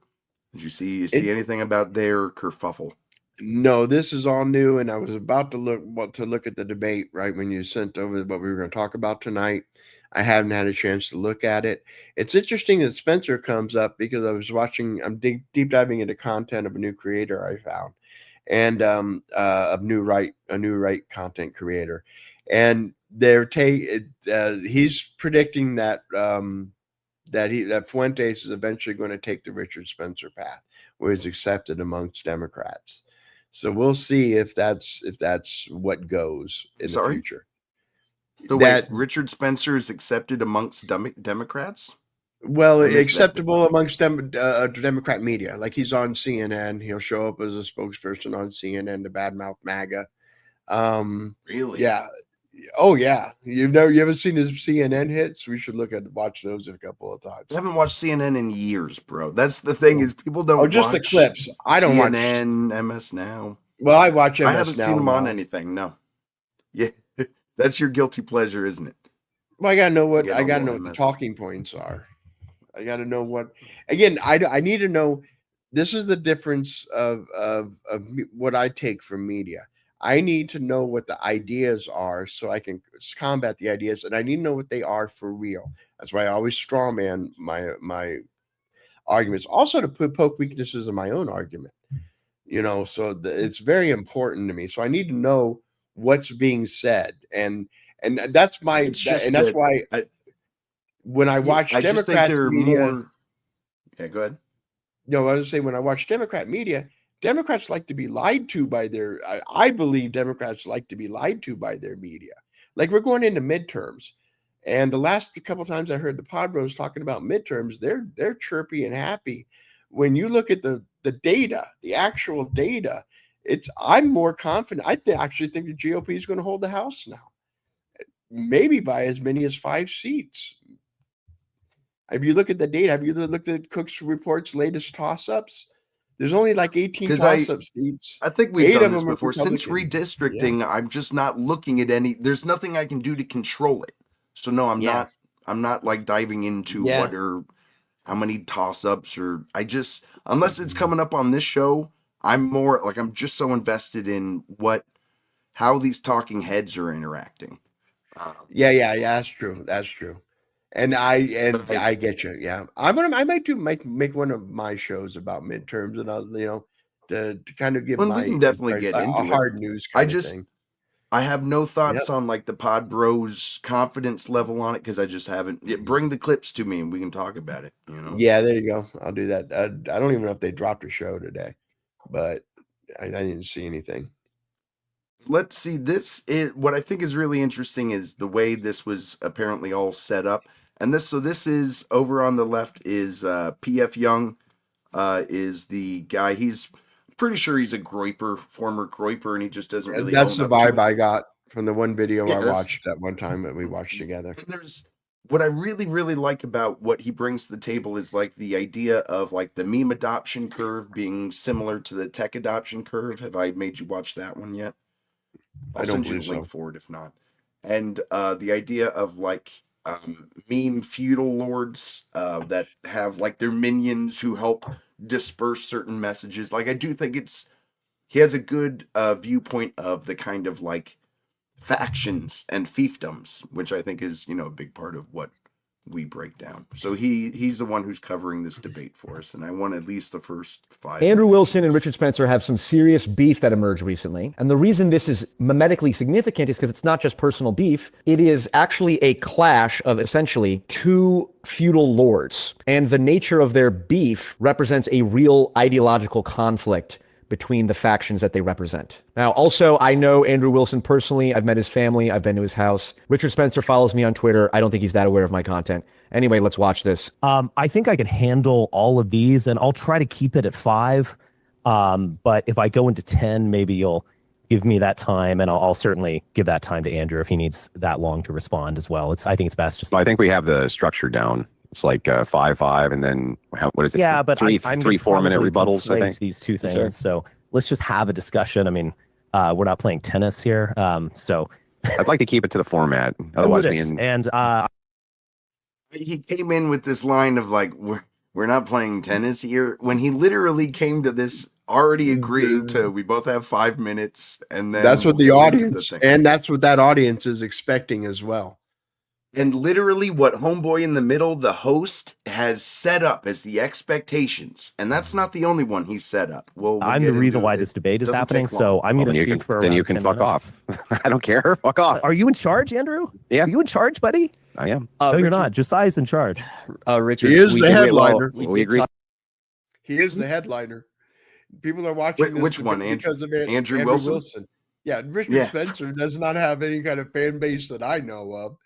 Did you see anything about their kerfuffle? No, this is all new, and I was about to look at the debate right when you sent over what we were going to talk about tonight. I haven't had a chance to look at it. It's interesting that Spencer comes up because I'm deep diving into content of a new creator I found, and a new right content creator, and he's predicting that that Fuentes is eventually going to take the Richard Spencer path, where he's accepted amongst Democrats. So we'll see if that's what goes in the future. So wait, Richard Spencer is accepted amongst Democrats? Well, acceptable amongst Democrat media. Like he's on CNN. He'll show up as a spokesperson on CNN to badmouth MAGA. Really? Yeah. Oh yeah. You ever seen his CNN hits? We should watch those a couple of times. I haven't watched CNN in years, bro. That's the thing is people don't just watch the clips. I don't CNN, watch MS Now. Well, I watch MS I haven't Now seen them on anything. No. Yeah. That's your guilty pleasure, isn't it? Well, I gotta know what the talking points are. I gotta know what. Again, I need to know. This is the difference of what I take from media. I need to know what the ideas are so I can combat the ideas, and I need to know what they are for real. That's why I always strawman my arguments. Also to poke weaknesses in my own argument. So it's very important to me. So I need to know what's being said, and that's why when I watch Democrat media, yeah, go ahead. No, I was gonna say when I watch Democrat media, Democrats like to be lied to by their. I believe Democrats like to be lied to by their media. Like we're going into midterms, and the last couple times I heard the Pod Bros talking about midterms, they're chirpy and happy. When you look at the data, the actual data, I'm more confident. I actually think the GOP is going to hold the House now, maybe by as many as 5 seats. If you look at the data, have you looked at Cook's Report's latest toss-ups? There's only like 18 toss-up seats. I think we've done this before. Since redistricting, I'm just not looking at any. There's nothing I can do to control it. So no, I'm not. I'm not like diving into what are how many toss-ups or unless it's coming up on this show, I'm more like I'm just so invested in how these talking heads are interacting. Yeah, that's true. And I get you. Yeah, I might make one of my shows about midterms, and I'll to kind of give we can definitely get into a hard news kind of thing. I have no thoughts on like the Pod Bros confidence level on it because I just haven't. Bring the clips to me and we can talk about it. Yeah, there you go. I'll do that. I don't even know if they dropped a show today, but I didn't see anything. Let's see. What I think is really interesting is the way this was apparently all set up. And this is over on the left is PF Young is the guy. He's pretty sure he's a former groiper, and he just doesn't really. That's the vibe I got from the one video I watched at one time that we watched together. And there's what I really, really like about what he brings to the table is like the idea of like the meme adoption curve being similar to the tech adoption curve. Have I made you watch that one yet? I'll send you the link for it if not. And the idea of like meme feudal lords that have like their minions who help disperse certain messages. Like I do think he has a good viewpoint of the kind of like factions and fiefdoms, which I think is a big part of what we break down. So he's the one who's covering this debate for us, and I want at least the first 5 Andrew Wilson and Richard Spencer have some serious beef that emerged recently, and the reason this is mimetically significant is because it's not just personal beef, it is actually a clash of essentially 2 feudal lords, and the nature of their beef represents a real ideological conflict between the factions that they represent. Now, also, I know Andrew Wilson personally. I've met his family. I've been to his house. Richard Spencer follows me on Twitter. I don't think he's that aware of my content. Anyway, let's watch this. I think I can handle all of these, and I'll try to keep it at 5. But if I go into 10, maybe you'll give me that time, and I'll certainly give that time to Andrew if he needs that long to respond as well. I think it's best just. I think we have the structure down. It's like 5-5, and then what is it? Yeah, but three 4-minute rebuttals. I think these 2 things. Sure. So let's just have a discussion. I mean, we're not playing tennis here, so I'd like to keep it to the format. Otherwise, he came in with this line of like, We're not playing tennis here. When he literally came to this already agreeing to, we both have 5 minutes, and then That's what the we'll go into audience, thing. and that's what that audience is expecting as well. And literally what Homeboy in the Middle, the host, has set up as the expectations. And that's not the only one he's set up. We'll I'm get the reason into why it. this debate is Doesn't happening, take long. so I'm going to Then you speak can, for then around you can 10 fuck minutes. off. I don't care. Fuck off. Are you in charge, Andrew? Yeah. Are you in charge, buddy? I am. No, you're Richard, not. Josiah's in charge. Richard, He is we the did- headliner. we We did agreed. talk- He is the headliner. People are watching this Which one, debate because of Andrew Andrew Wilson? Yeah, Richard Yeah. Spencer does not have any kind of fan base that I know of.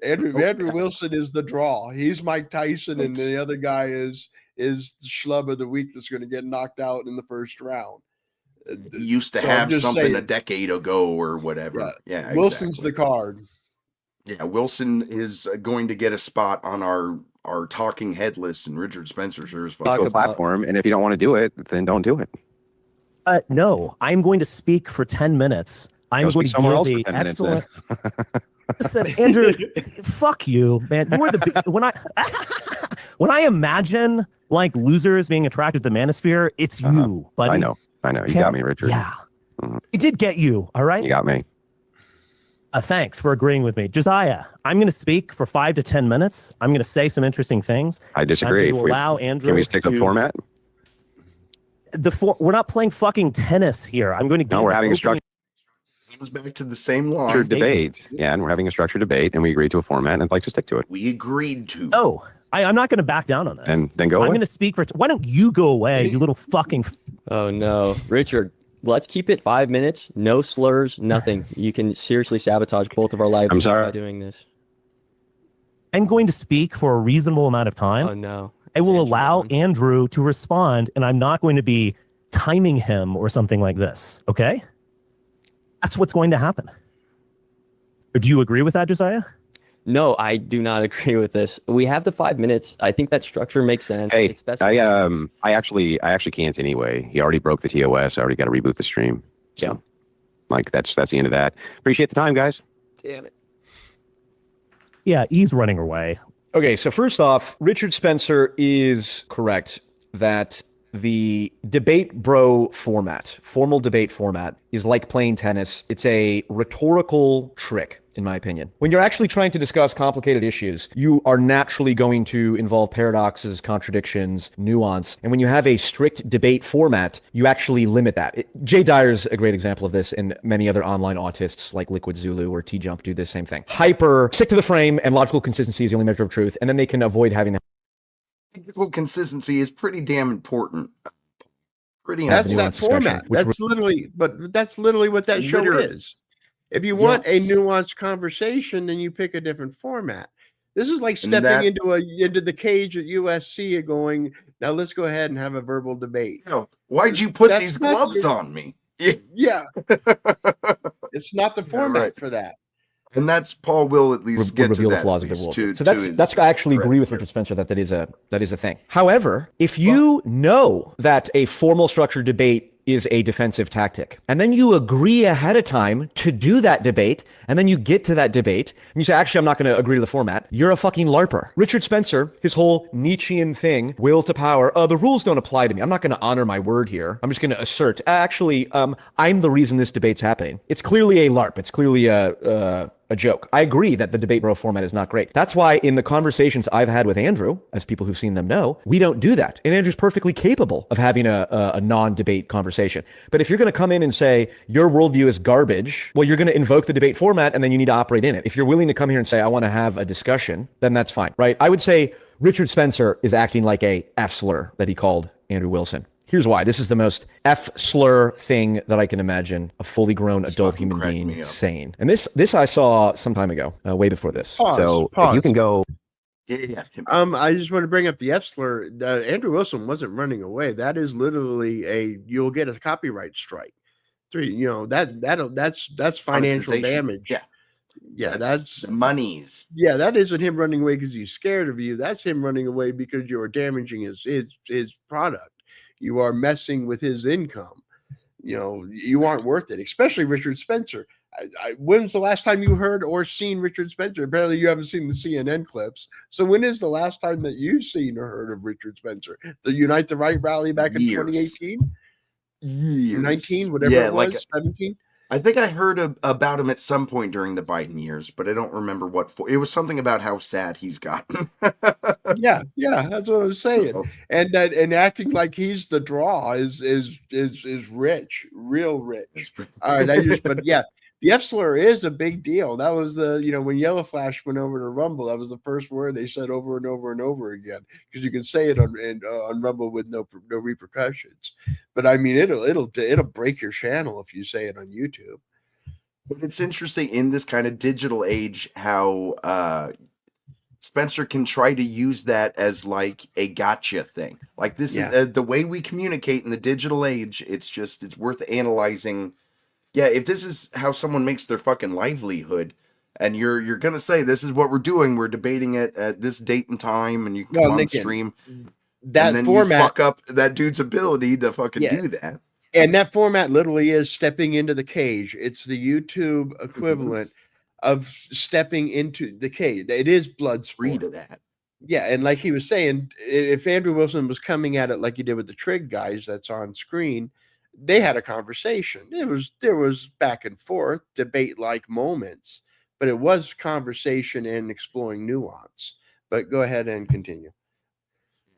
Andrew Wilson is the draw. He's Mike Tyson, and the other guy is the schlub of the week that's going to get knocked out in the first round. He used to So I'm have just something saying. a decade ago or whatever. Yeah, Wilson's exactly. the card. Yeah, Wilson is going to get a spot on our talking head list, and Richard Spencer sure as fuck. To a platform, and if you don't want to do it, then don't do it. No, I'm going to speak for 10 minutes. I'm Go going speak to somewhere give else for the 10 minutes then. excellent. Listen, Andrew, fuck you, man. You are the when I imagine like losers being attracted to the manosphere, it's you, buddy. I know. You got me, Richard. Yeah, I did get you. All right. You got me. Thanks for agreeing with me, Josiah. I'm going to speak for 5 to 10 minutes. I'm going to say some interesting things. I disagree. I'm going to allow Andrew. Can we stick to the format? We're not playing fucking tennis here. I'm going to. No, we're having a structured Comes back to the same line. debate. Yeah, and we're having a structured debate, and we agreed to a format, and I'd like to stick to it. We agreed to. Oh, I'm not going to back down on this. And then go I'm away. going to speak for. Why don't you go away, you little fucking. Oh no, Richard. Let's keep it 5 minutes. No slurs, nothing. You can seriously sabotage both of our lives I'm sorry. by doing this. I'm going to speak for a reasonable amount of time. Oh no. I will allow Andrew to respond, and I'm not going to be timing him or something like this. Okay? That's what's going to happen. Do you agree with that, Josiah? No, I do not agree with this. We have the 5 minutes. I think that structure makes sense. Hey, It's best. I actually can't anyway. He already broke the TOS. I already got to reboot the stream. So, Yeah. like that's the end of that. Appreciate the time, guys. Damn it. Yeah, he's running away. Okay, so first off, Richard Spencer is correct that the debate bro format, formal debate format, is like playing tennis. It's a rhetorical trick, in my opinion. When you're actually trying to discuss complicated issues, you are naturally going to involve paradoxes, contradictions, nuance. And when you have a strict debate format, you actually limit that. Jay Dyer's a great example of this, and many other online autists like Liquid Zulu or T-Jump do this same thing. Hyper, stick to the frame, and logical consistency is the only measure of truth, and then they can avoid having that. Technical consistency is pretty damn important. That's that format. That's literally what that show Literally. is. If you want a Yes. nuanced conversation, then you pick a different format. This is like And stepping that- into the cage at USC and going, now let's go ahead and have a verbal debate. Yo, why'd you put That's these not gloves your- on me? Yeah. It's not the format right. for that. And that's Paul will at least get reveal to the that. flaws at of the least, world. to So that's his I actually agree with credit. Richard Spencer that is a thing. However, if you know that a formal structured debate is a defensive tactic, and then you agree ahead of time to do that debate, and then you get to that debate, and you say, actually, I'm not going to agree to the format, you're a fucking LARPer. Richard Spencer, his whole Nietzschean thing, will to power, the rules don't apply to me. I'm not going to honor my word here. I'm just going to assert, actually, I'm the reason this debate's happening. It's clearly a LARP. It's clearly a joke. I agree that the debate bro format is not great. That's why in the conversations I've had with Andrew, as people who've seen them know, we don't do that. And Andrew's perfectly capable of having a non-debate conversation. But if you're going to come in and say your worldview is garbage, well, you're going to invoke the debate format and then you need to operate in it. If you're willing to come here and say, I want to have a discussion, then that's fine, right? I would say Richard Spencer is acting like a F slur that he called Andrew Wilson. Here's why. This is the most F slur thing that I can imagine a fully grown adult human being saying. And this I saw some time ago, way before this. Pause. If you can go. Yeah. I just want to bring up the F slur. Andrew Wilson wasn't running away. That is literally you'll get a copyright strike. That's financial Monetization. damage. Yeah, that's the monies. Yeah, that isn't him running away because he's scared of you. That's him running away because you're damaging his product. You are messing with his income. You aren't worth it, especially Richard Spencer. When's the last time you heard or seen Richard Spencer? Apparently, you haven't seen the CNN clips. So when is the last time that you've seen or heard of Richard Spencer? The Unite the Right rally back in 2018, years, 19, whatever yeah, it like was, 17. I think I heard about him at some point during the Biden years, but I don't remember what for. It was something about how sad he's gotten. Yeah, that's what I'm saying. So, And acting like he's the draw is rich, real rich. All right, but yeah, the F slur is a big deal. That was when Yellow Flash went over to Rumble, that was the first word they said over and over and over again, because you can say it on Rumble with no repercussions. But I mean, it'll break your channel if you say it on YouTube. but it's interesting in this kind of digital age how Spencer can try to use that as like a gotcha thing. Like this is the way we communicate in the digital age. It's worth analyzing. Yeah, if this is how someone makes their fucking livelihood, and you're gonna say this is what we're doing, we're debating it at this date and time, and you come on stream, that and then format, you fuck up that dude's ability to fucking do that. And that format literally is stepping into the cage. It's the YouTube equivalent of stepping into the cage. It is blood sport. Free to that. Yeah, and like he was saying, if Andrew Wilson was coming at it like he did with the Trig guys that's on screen, they had a conversation. There was back and forth, debate-like moments, but it was conversation and exploring nuance. But go ahead and continue.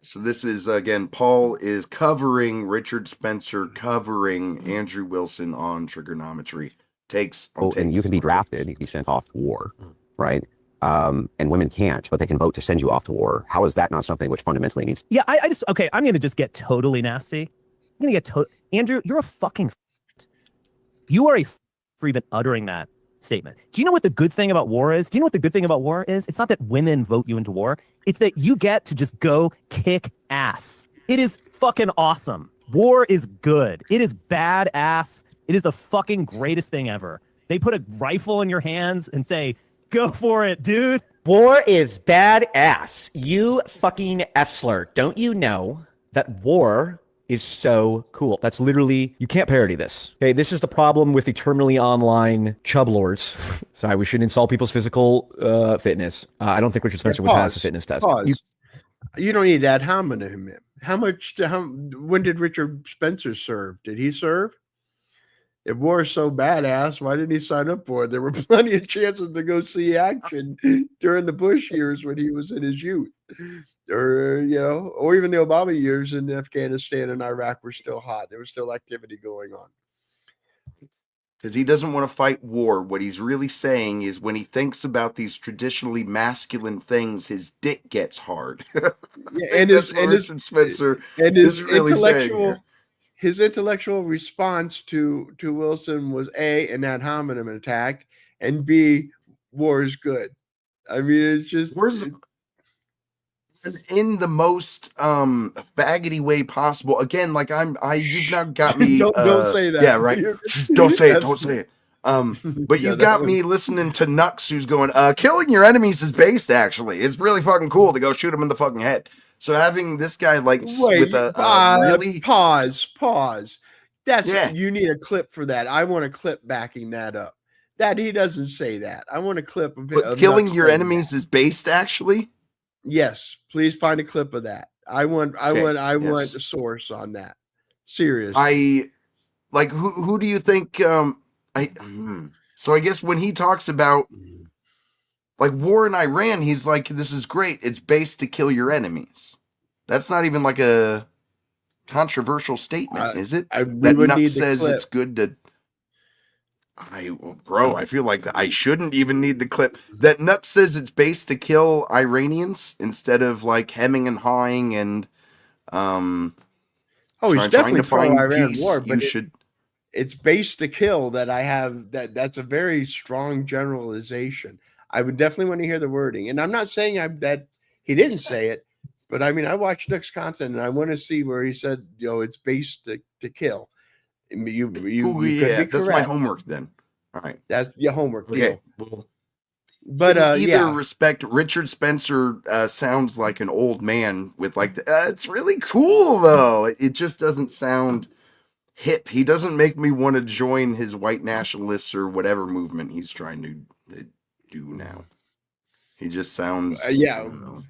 So this is, again, Paul is covering Richard Spencer, covering Andrew Wilson on trigonometry. And you can be drafted, you can be sent off to war, right? And women can't, but they can vote to send you off to war. How is that not something which fundamentally needs? Yeah, okay, I'm going to just get totally nasty. I'm going to get Andrew, you're a fucking you are a for even uttering that statement. Do you know what the good thing about war is? Do you know what the good thing about war is? It's not that women vote you into war. It's that you get to just go kick ass. It is fucking awesome. War is good. It is badass. It is the fucking greatest thing ever. They put a rifle in your hands and say, go for it, dude. War is badass. You fucking F-slur. Don't you know that war is so cool? That's literally, you can't parody this. Okay, this is the problem with eternally online chub lords. Sorry, we shouldn't insult people's physical fitness. I don't think Richard Spencer would pass the fitness test. You don't need ad hominem. When did Richard Spencer serve? Did he serve? If war is so badass, why didn't he sign up for it? There were plenty of chances to go see action during the Bush years when he was in his youth. Or even the Obama years in Afghanistan and Iraq were still hot. There was still activity going on. Because he doesn't want to fight war. What he's really saying is when he thinks about these traditionally masculine things, his dick gets hard. And his Spencer and is really his intellectual response to Wilson was A, an ad hominem attack, and B, war is good. I mean, it's just in the most faggoty way possible. Again, like you've now got me. don't say that. Yeah, right. Don't say it. Don't say it. But you got me listening to Nux, who's going, killing your enemies is based. Actually, it's really fucking cool to go shoot him in the fucking head. So having this guy with a really pause. You need a clip for that. I want a clip backing that up. That he doesn't say that. I want a clip of it. Killing your enemies is based, actually. Yes, please find a clip of that. I want a source on that. Seriously. Who do you think so I guess when he talks about like war in Iran, he's like, this is great. It's based to kill your enemies. That's not even like a controversial statement, is it? That Nux says it's good to I feel like I shouldn't even need the clip. That Nux says it's based to kill Iranians instead of like hemming and hawing and he's definitely find pro-Iran peace. war, but should. It's based to kill that I have that's a very strong generalization. I would definitely want to hear the wording. And I'm not saying that he didn't say it, but I mean I watched Nux content and I want to see where he said, it's based to kill. You could be that's my homework then. All right. That's your homework. Okay. Deal. But respect, Richard Spencer sounds like an old man with like it's really cool though. It just doesn't sound hip. He doesn't make me want to join his white nationalists or whatever movement he's trying to do now. He just sounds I don't know.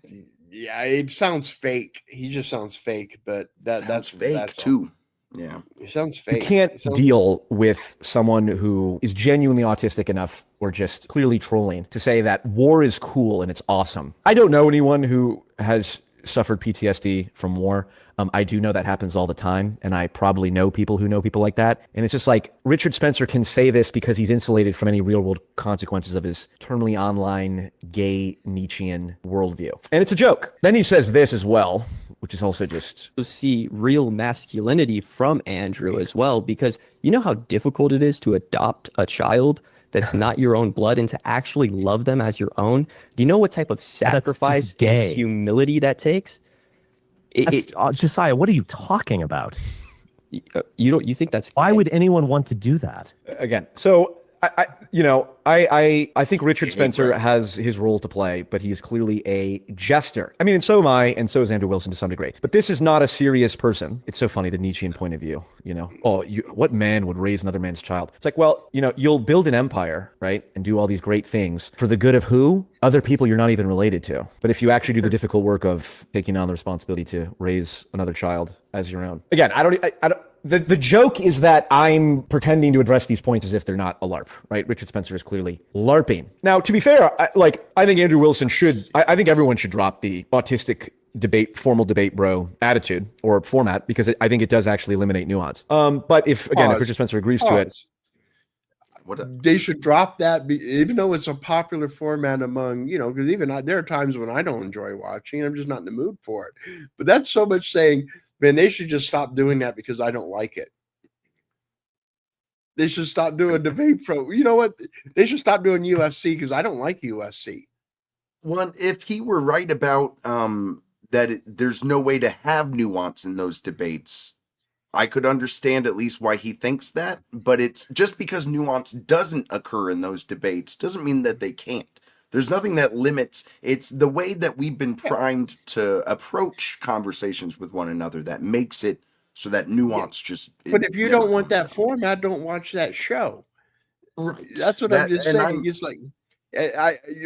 Yeah, it sounds fake. He just sounds fake, but that's fake that's too. Yeah, it sounds You fake. can't It sounds- deal with someone who is genuinely autistic enough or just clearly trolling to say that war is cool and it's awesome. I don't know anyone who has suffered PTSD from war. I do know that happens all the time, and I probably know people who know people like that. And it's just like Richard Spencer can say this because he's insulated from any real world consequences of his terminally online, gay, Nietzschean worldview. And it's a joke. Then he says this as well, which is also just To see real masculinity from Andrew as well, because you know how difficult it is to adopt a child that's not your own blood and to actually love them as your own. Do you know what type of sacrifice gay. and humility that takes? Josiah, what are you talking about? You think that's why would anyone want to do that? Again, so I think Richard Spencer has his role to play, but he's clearly a jester. I mean, and so am I, and so is Andrew Wilson to some degree. But this is not a serious person. It's so funny, the Nietzschean point of view, what man would raise another man's child? It's like, well, you'll build an empire, right? And do all these great things for the good of who? Other people you're not even related to. But if you actually do the difficult work of taking on the responsibility to raise another child as your own. Again, I don't the joke is that I'm pretending to address these points as if they're not a LARP, right? Richard Spencer is clearly LARPing. Now, to be fair, I think Andrew Wilson should, I think everyone should drop the autistic formal debate bro attitude or format, because I think it does actually eliminate nuance. But if Richard Spencer agrees to it, they should drop that, even though it's a popular format among, because even there are times when I don't enjoy watching. I'm just not in the mood for it. But that's so much saying, man, they should just stop doing that because I don't like it. They should stop doing debate pro. You know what? They should stop doing USC because I don't like USC. Well, if he were right about that there's no way to have nuance in those debates, I could understand at least why he thinks that. But it's just because nuance doesn't occur in those debates doesn't mean that they can't. There's nothing that limits. It's the way that we've been primed to approach conversations with one another that makes it so that nuance just. But if you don't want that format, don't watch that show. Right. That's what I'm just saying. It's like,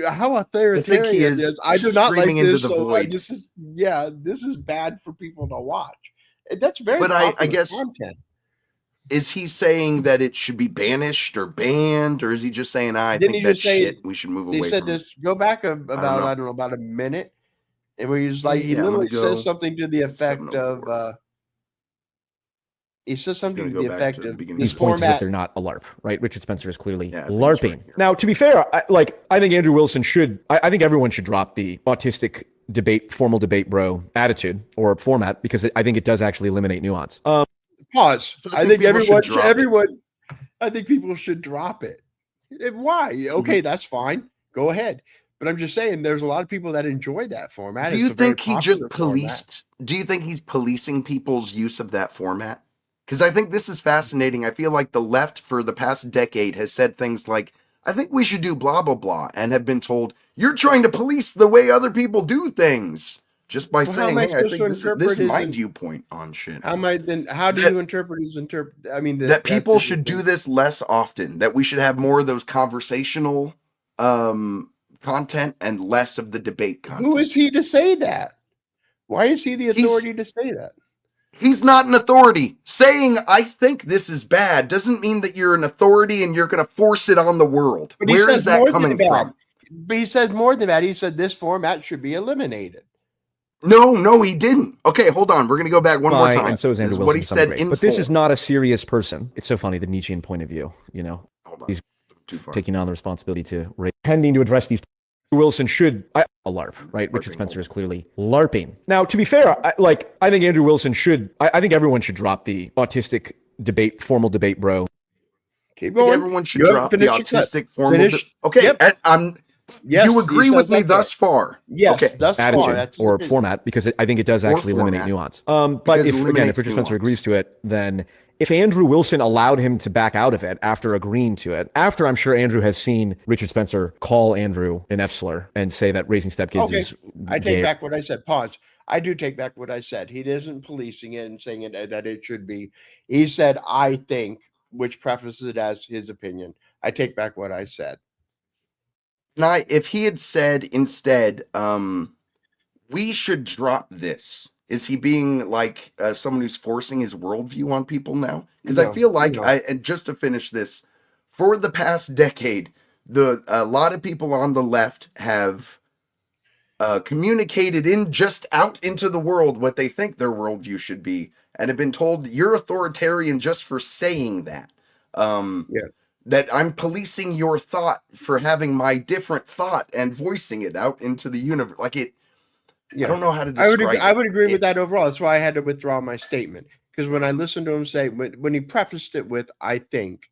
how authoritarian he is is. I do not like screaming into this. the So void. this is bad for people to watch. And that's very. But I guess. content. Is he saying that it should be banished or banned, or is he just saying, I Didn't think he that's just say shit, we should move away They said from it? this. Go back about a minute, and where he's like, he Yeah, I'm literally gonna go says something to the effect of. 704. He says something to go the back effect to the of beginning. this these points as if format. they're not a LARP, right? Richard Spencer is clearly Yeah, I think LARPing. that's right. Now, to be fair, I think Andrew Wilson should, I think everyone should drop the autistic formal debate bro attitude or format, because I think it does actually eliminate nuance. Pause. So I think people should drop it. I think people should drop it. Why? Okay, that's fine. Go ahead. But I'm just saying, there's a lot of people that enjoy that format. Do It's you a very think he just popular format. policed? Do you think he's policing people's use of that format? Because I think this is fascinating. I feel like the left for the past decade has said things like, I think we should do blah, blah, blah, and have been told, you're trying to police the way other people do things. Just by Well, how saying, am I hey, I supposed think to this is interpret his my in- viewpoint on shit. How do you interpret his I mean, That people should do this less often. That we should have more of those conversational content and less of the debate content. Who is he to say that? Why is he the authority to say that? He's not an authority. Saying, I think this is bad, doesn't mean that you're an authority and you're going to force it on the world. But he Where says is that more than coming that. from? But he said more than that. He said this format should be eliminated. No, he didn't. Okay, hold on. We're going to go back one more time. And so is This Andrew is Wilson. what he to some said degree. in But this full. is not a serious person. It's so funny, the Nietzschean point of view, He's too far. taking on the responsibility to tending to address these. Wilson should a LARP, right? Richard Spencer is clearly LARPing. Now, to be fair, I think Andrew Wilson should. I think everyone should drop the autistic formal debate bro. Keep I think going. everyone should You drop the haven't finished your cut. autistic formal. Finish. Okay, Yep. Yes, you he agree says with me that there. thus far? Yes, Okay. thus far. Attitude That's or format, because I think it does Or actually eliminate format. nuance. But Because it if eliminates Richard Spencer nuance. agrees to it, then if Andrew Wilson allowed him to back out of it after agreeing to it, after I'm sure Andrew has seen Richard Spencer call Andrew an F-slur and say that raising stepkids Okay, is I take gay. back what I said. Pause. I do take back what I said. He isn't policing it and saying it that it should be. He said, I think, which prefaces it as his opinion. I take back what I said. Now, if he had said instead, we should drop this, is he being like someone who's forcing his worldview on people now? Because I No, feel like, no. and just to finish this, for the past decade, a lot of people on the left have communicated just out into the world what they think their worldview should be, and have been told you're authoritarian just for saying that. That I'm policing your thought for having my different thought and voicing it out into the universe. Like it, I don't know how to describe I would agree with that overall. That's why I had to withdraw my statement. Because when I listened to him say, when he prefaced it with, I think,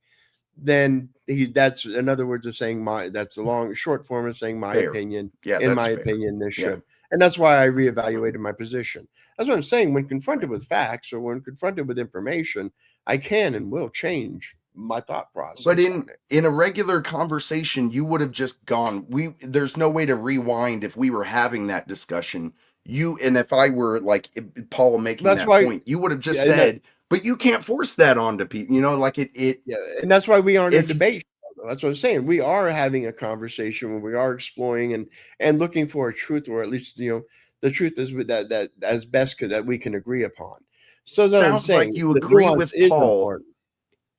then that's in other words of saying that's a short form of saying my opinion. Yeah, in that's my fair. opinion, this Yeah. should. And that's why I reevaluated my position. That's what I'm saying. When confronted with facts or when confronted with information, I can and will change my thought process. But in a regular conversation, you would have just gone. There's no way to rewind if we were having that discussion. And if I were like Paul making That's that why- point, you would have just Yeah, and said, "But you can't force that onto people." You know, like it. Yeah, and that's why we aren't in if- debate. That's what I'm saying. We are having a conversation where we are exploring and looking for a truth, or at least the truth is with that as best that we can agree upon. So that's what I'm Sounds saying. like you The agree nuance with is Paul. important.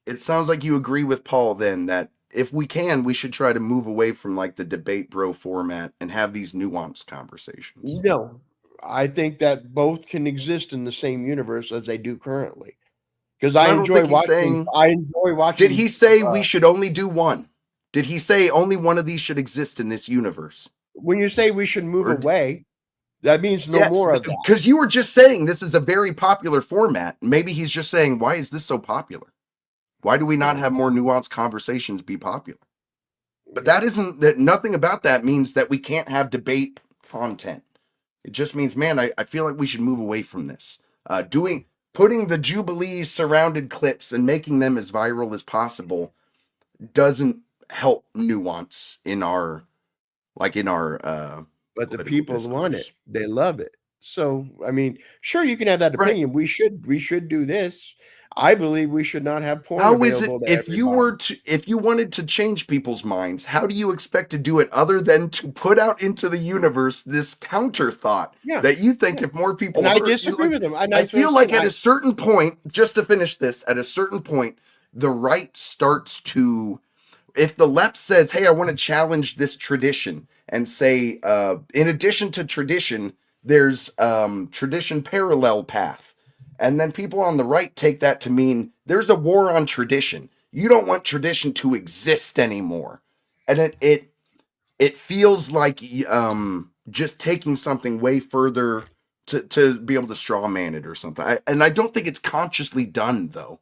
It sounds like you agree with Paul then that if we can, we should try to move away from like the debate bro format and have these nuanced conversations. No, I think that both can exist in the same universe as they do currently. Because I don't enjoy think he's watching. saying- I enjoy watching. Did he say we should only do one? Did he say only one of these should exist in this universe? When you say we should move away, that means no more of that. Because you were just saying this is a very popular format. Maybe he's just saying, why is this so popular? Why do we not have more nuanced conversations be popular? But that isn't that. Nothing about that means that we can't have debate content. It just means, man, I feel like we should move away from this. Putting the Jubilee surrounded clips and making them as viral as possible doesn't help nuance in our but the people want it. They love it. So I mean, sure, you can have that opinion. We should do this. I believe we should not have porn. How is it available to if you wanted to change people's minds, how do you expect to do it other than to put out into the universe this counter thought that you think if more people And I heard, disagree with them. And I that's what feel I'm like saying. at a certain point, just to finish this, at a certain point, the right starts to, if the left says, hey, I want to challenge this tradition and say, in addition to tradition, there's tradition parallel path. And then people on the right take that to mean there's a war on tradition. You don't want tradition to exist anymore. And it feels like just taking something way further to be able to straw man it or something. And I don't think it's consciously done though.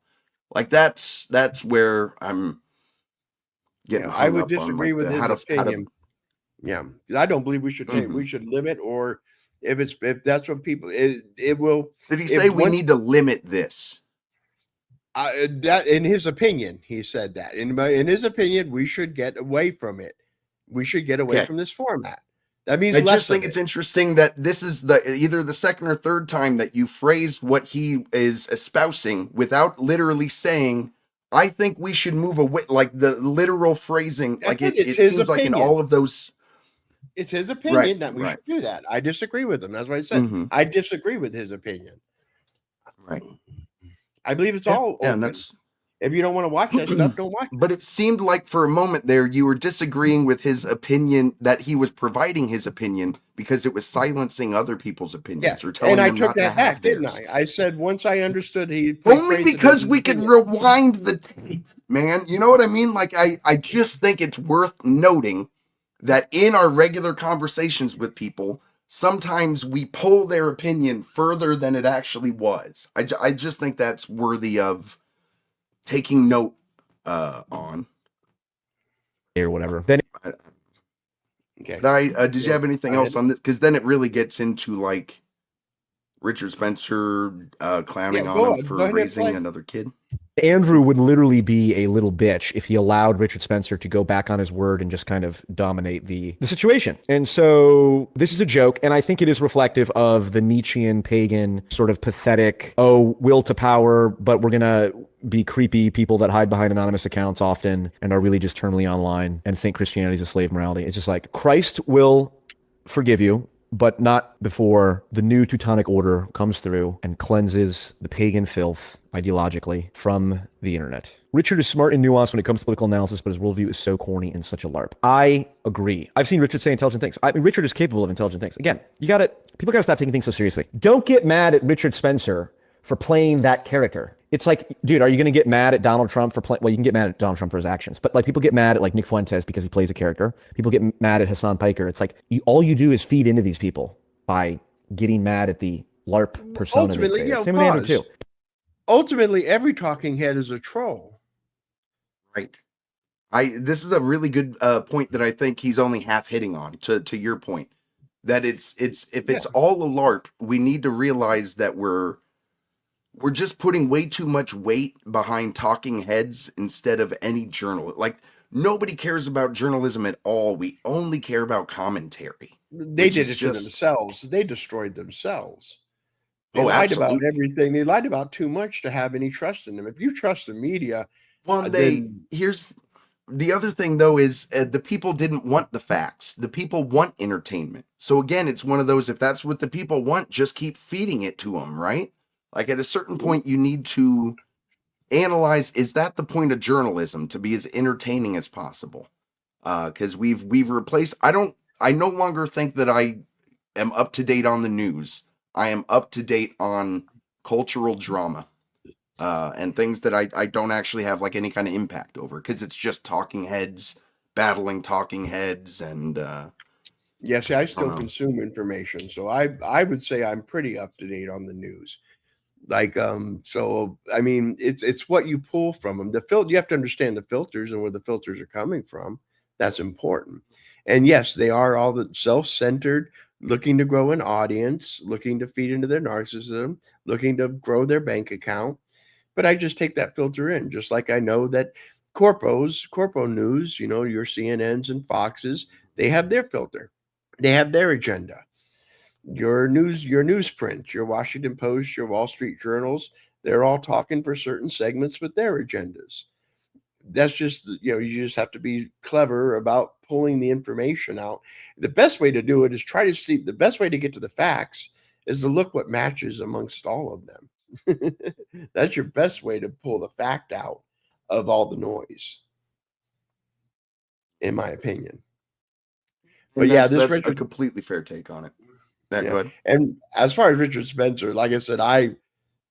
Like that's where I'm getting hung I would up on, disagree like, with his how to opinion. Yeah, I don't believe we should take. Mhm. We should limit, or if that's what people it will. Did he say we need to limit this? That in his opinion, he said that in his opinion, we should get away from it. We should get away Okay. from this format. That means I less just think of it's it. interesting that this is either the second or third time that you phrased what he is espousing without literally saying, I think we should move away, like the literal phrasing. Like it It's his seems like in opinion. all of those. It's his opinion Right, that we right. should do that. I disagree with him. That's what I said. Mhm. I disagree with his opinion. Right. I believe it's Yeah, all yeah, open. and that's. If you don't want to watch that stuff, don't watch. But it seemed like for a moment there you were disagreeing with his opinion, that he was providing his opinion because it was silencing other people's opinions or telling And I them took not to that have back, didn't theirs. I? I said once I understood he Only phrased it as because his we could opinion. rewind the tape, man. You know what I mean? Like I just think it's worth noting that in our regular conversations with people, sometimes we pull their opinion further than it actually was. I just think that's worthy of taking note on. Or whatever. Then Okay. But did you have anything else on this? Because then it really gets into like Richard Spencer clowning Yeah, on him go for ahead and raising play. another kid. Andrew would literally be a little bitch if he allowed Richard Spencer to go back on his word and just kind of dominate the situation. And so this is a joke, and I think it is reflective of the Nietzschean pagan sort of pathetic, will to power, but we're going to be creepy people that hide behind anonymous accounts often and are really just terminally online and think Christianity is a slave morality. It's just like Christ will forgive you, but not before the new Teutonic order comes through and cleanses the pagan filth ideologically from the internet. Richard is smart and nuanced when it comes to political analysis, but his worldview is so corny and such a LARP. I agree. I've seen Richard say intelligent things. I mean, Richard is capable of intelligent things. Again, people gotta stop taking things so seriously. Don't get mad at Richard Spencer for playing that character. It's like, dude, are you going to get mad at Donald Trump for playing? Well, you can get mad at Donald Trump for his actions, but like people get mad at like Nick Fuentes because he plays a character. People get mad at Hassan Piker. It's like all you do is feed into these people by getting mad at the LARP persona. Ultimately, yeah, same with Andrew too. Ultimately, every talking head is a troll. Right. This is a really good point that I think he's only half hitting on. To your point, that it's all a LARP, we need to realize that we're just putting way too much weight behind talking heads instead of any journal. Like, nobody cares about journalism at all. We only care about commentary. They did it to themselves. They destroyed themselves. They Oh, lied about absolutely. everything. They lied about too much to have any trust in them. If you trust the media, here's the other thing though is the people didn't want the facts. The people want entertainment. So again, it's one of those, if that's what the people want, just keep feeding it to them, right? Like at a certain point, you need to analyze, is that the point of journalism, to be as entertaining as possible? Because we've replaced, I no longer think that I am up to date on the news. I am up to date on cultural drama and things that I don't actually have like any kind of impact over, because it's just talking heads battling talking heads. And yeah, see, I still consume information, so I would say I'm pretty up to date on the news. Like, so I mean, it's what you pull from them. You have to understand the filters and where the filters are coming from. That's important. And yes, they are all the self-centered, looking to grow an audience, looking to feed into their narcissism, looking to grow their bank account. But I just take that filter in, just like I know that corpo news, your CNNs and Foxes, they have their filter. They have their agenda. Your newsprint, your Washington Post, your Wall Street journals, they're all talking for certain segments with their agendas. That's just, you just have to be clever about pulling the information out. The best way to do it is try to see, the best way to get to the facts is to look what matches amongst all of them. That's your best way to pull the fact out of all the noise, in my opinion. But yeah, that's a completely fair take on it. Go ahead. And as far as Richard Spencer, like I said, I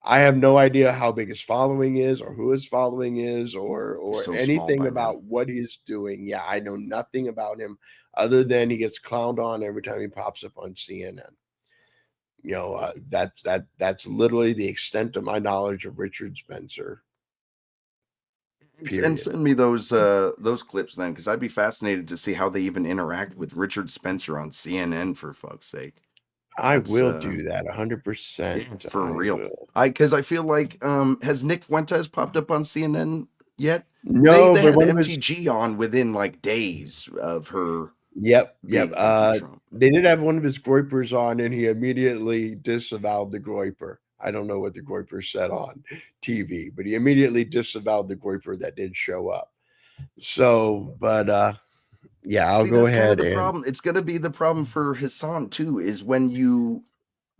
have no idea how big his following is, or who his following is, or anything about what he's doing. Yeah, I know nothing about him other than he gets clowned on every time he pops up on CNN. That's literally the extent of my knowledge of Richard Spencer. Period. And send me those clips then, because I'd be fascinated to see how they even interact with Richard Spencer on CNN, for fuck's sake. I will do that 100%. For real. Because I feel like, has Nick Fuentes popped up on CNN yet? No, they had but MTG on within like days of her. Yep. They did have one of his groypers on, and he immediately disavowed the groyper. I don't know what the groyper said on TV, but he immediately disavowed the groyper that did show up. So, but yeah, I'll go ahead. Kind of the problem. It's going to be the problem for Hassan too, is when you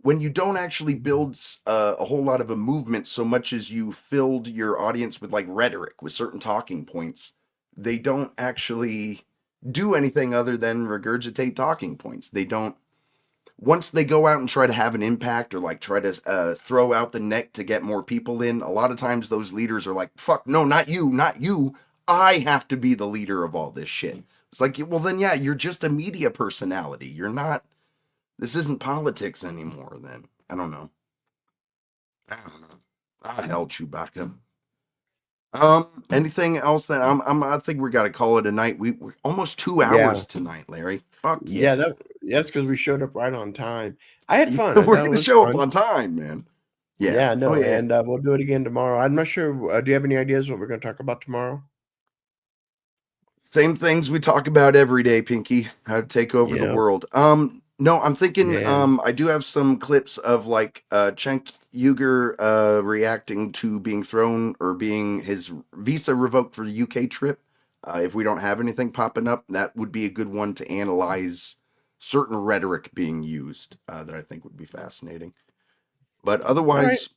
don't actually build a whole lot of a movement so much as you filled your audience with like rhetoric, with certain talking points. They don't actually do anything other than regurgitate talking points. They don't. Once they go out and try to have an impact, or like try to throw out the net to get more people in, a lot of times those leaders are like, fuck, no, not you. I have to be the leader of all this shit. It's like, well, then, yeah, you're just a media personality. You're not, this isn't politics anymore, then. I don't know. Hell, Chewbacca. Anything else that I think we got to call it a night. We're almost 2 hours tonight, Larry. Fuck yeah. Yes, because we showed up right on time. I had fun. We're That gonna was show up fun. on time, man. Yeah. Yeah, no, Oh yeah. and we'll do it again tomorrow. I'm not sure. Do you have any ideas what we're going to talk about tomorrow? Same things we talk about every day, Pinky. How to take over the Yeah. world. No, I'm thinking Yeah. I do have some clips of like Cenk Uygur reacting to being thrown or being his visa revoked for the UK trip. If we don't have anything popping up, that would be a good one to analyze certain rhetoric being used that I think would be fascinating. But otherwise,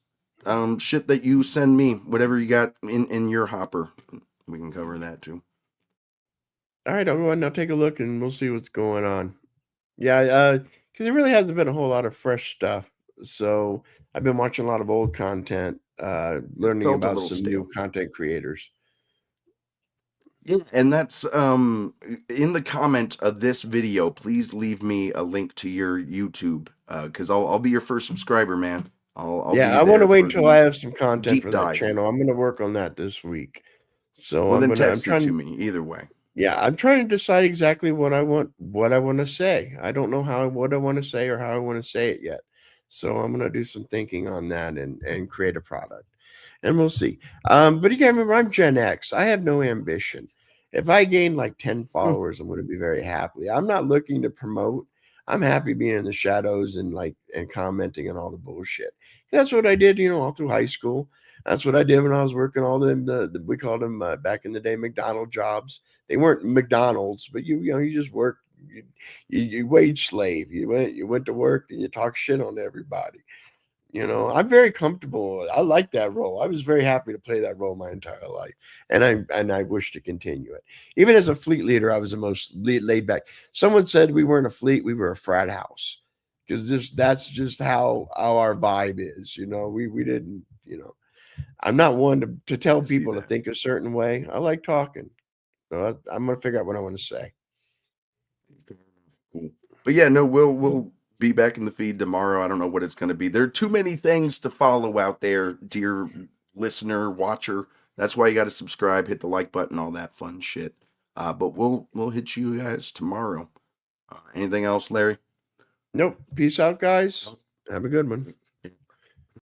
shit that you send me, whatever you got in your hopper, we can cover that too. All right, I'll go ahead and I'll take a look and we'll see what's going on. Yeah, because there really hasn't been a whole lot of fresh stuff. So I've been watching a lot of old content, learning felt a about little some stale. new content creators. Yeah, and that's in the comment of this video. Please leave me a link to your YouTube because I'll be your first subscriber, man. I'll Yeah, be I want to there wait for until I the have some content deep for that dive. channel. I'm going to work on that this week. So Well, then I'm text it trying to me either way. Yeah, I'm trying to decide exactly what I want to say. I don't know what I want to say or how I want to say it yet. So I'm going to do some thinking on that and create a product. And we'll see. But you gotta remember, I'm Gen X. I have no ambition. If I gain like 10 followers, I'm going to be very happy. I'm not looking to promote. I'm happy being in the shadows and commenting on all the bullshit. That's what I did, all through high school. That's what I did when I was working all we called them back in the day McDonald jobs. They weren't McDonald's, but you just worked. You wage slave. You went to work and you talk shit on everybody. I'm very comfortable. I like that role. I was very happy to play that role my entire life, and I wish to continue it. Even as a fleet leader, I was the most laid back. Someone said we weren't a fleet; we were a frat house, because that's just how our vibe is. We didn't. I'm not one to tell people to think a certain way. I like talking, so I'm gonna figure out what I want to say. Cool. But yeah, no, we'll be back in the feed tomorrow. I don't know what it's going to be. There are too many things to follow out there, dear listener, watcher. That's why you got to subscribe, hit the like button, all that fun shit. But we'll hit you guys tomorrow. Anything else, Larry? Nope. Peace out, guys. Have a good one.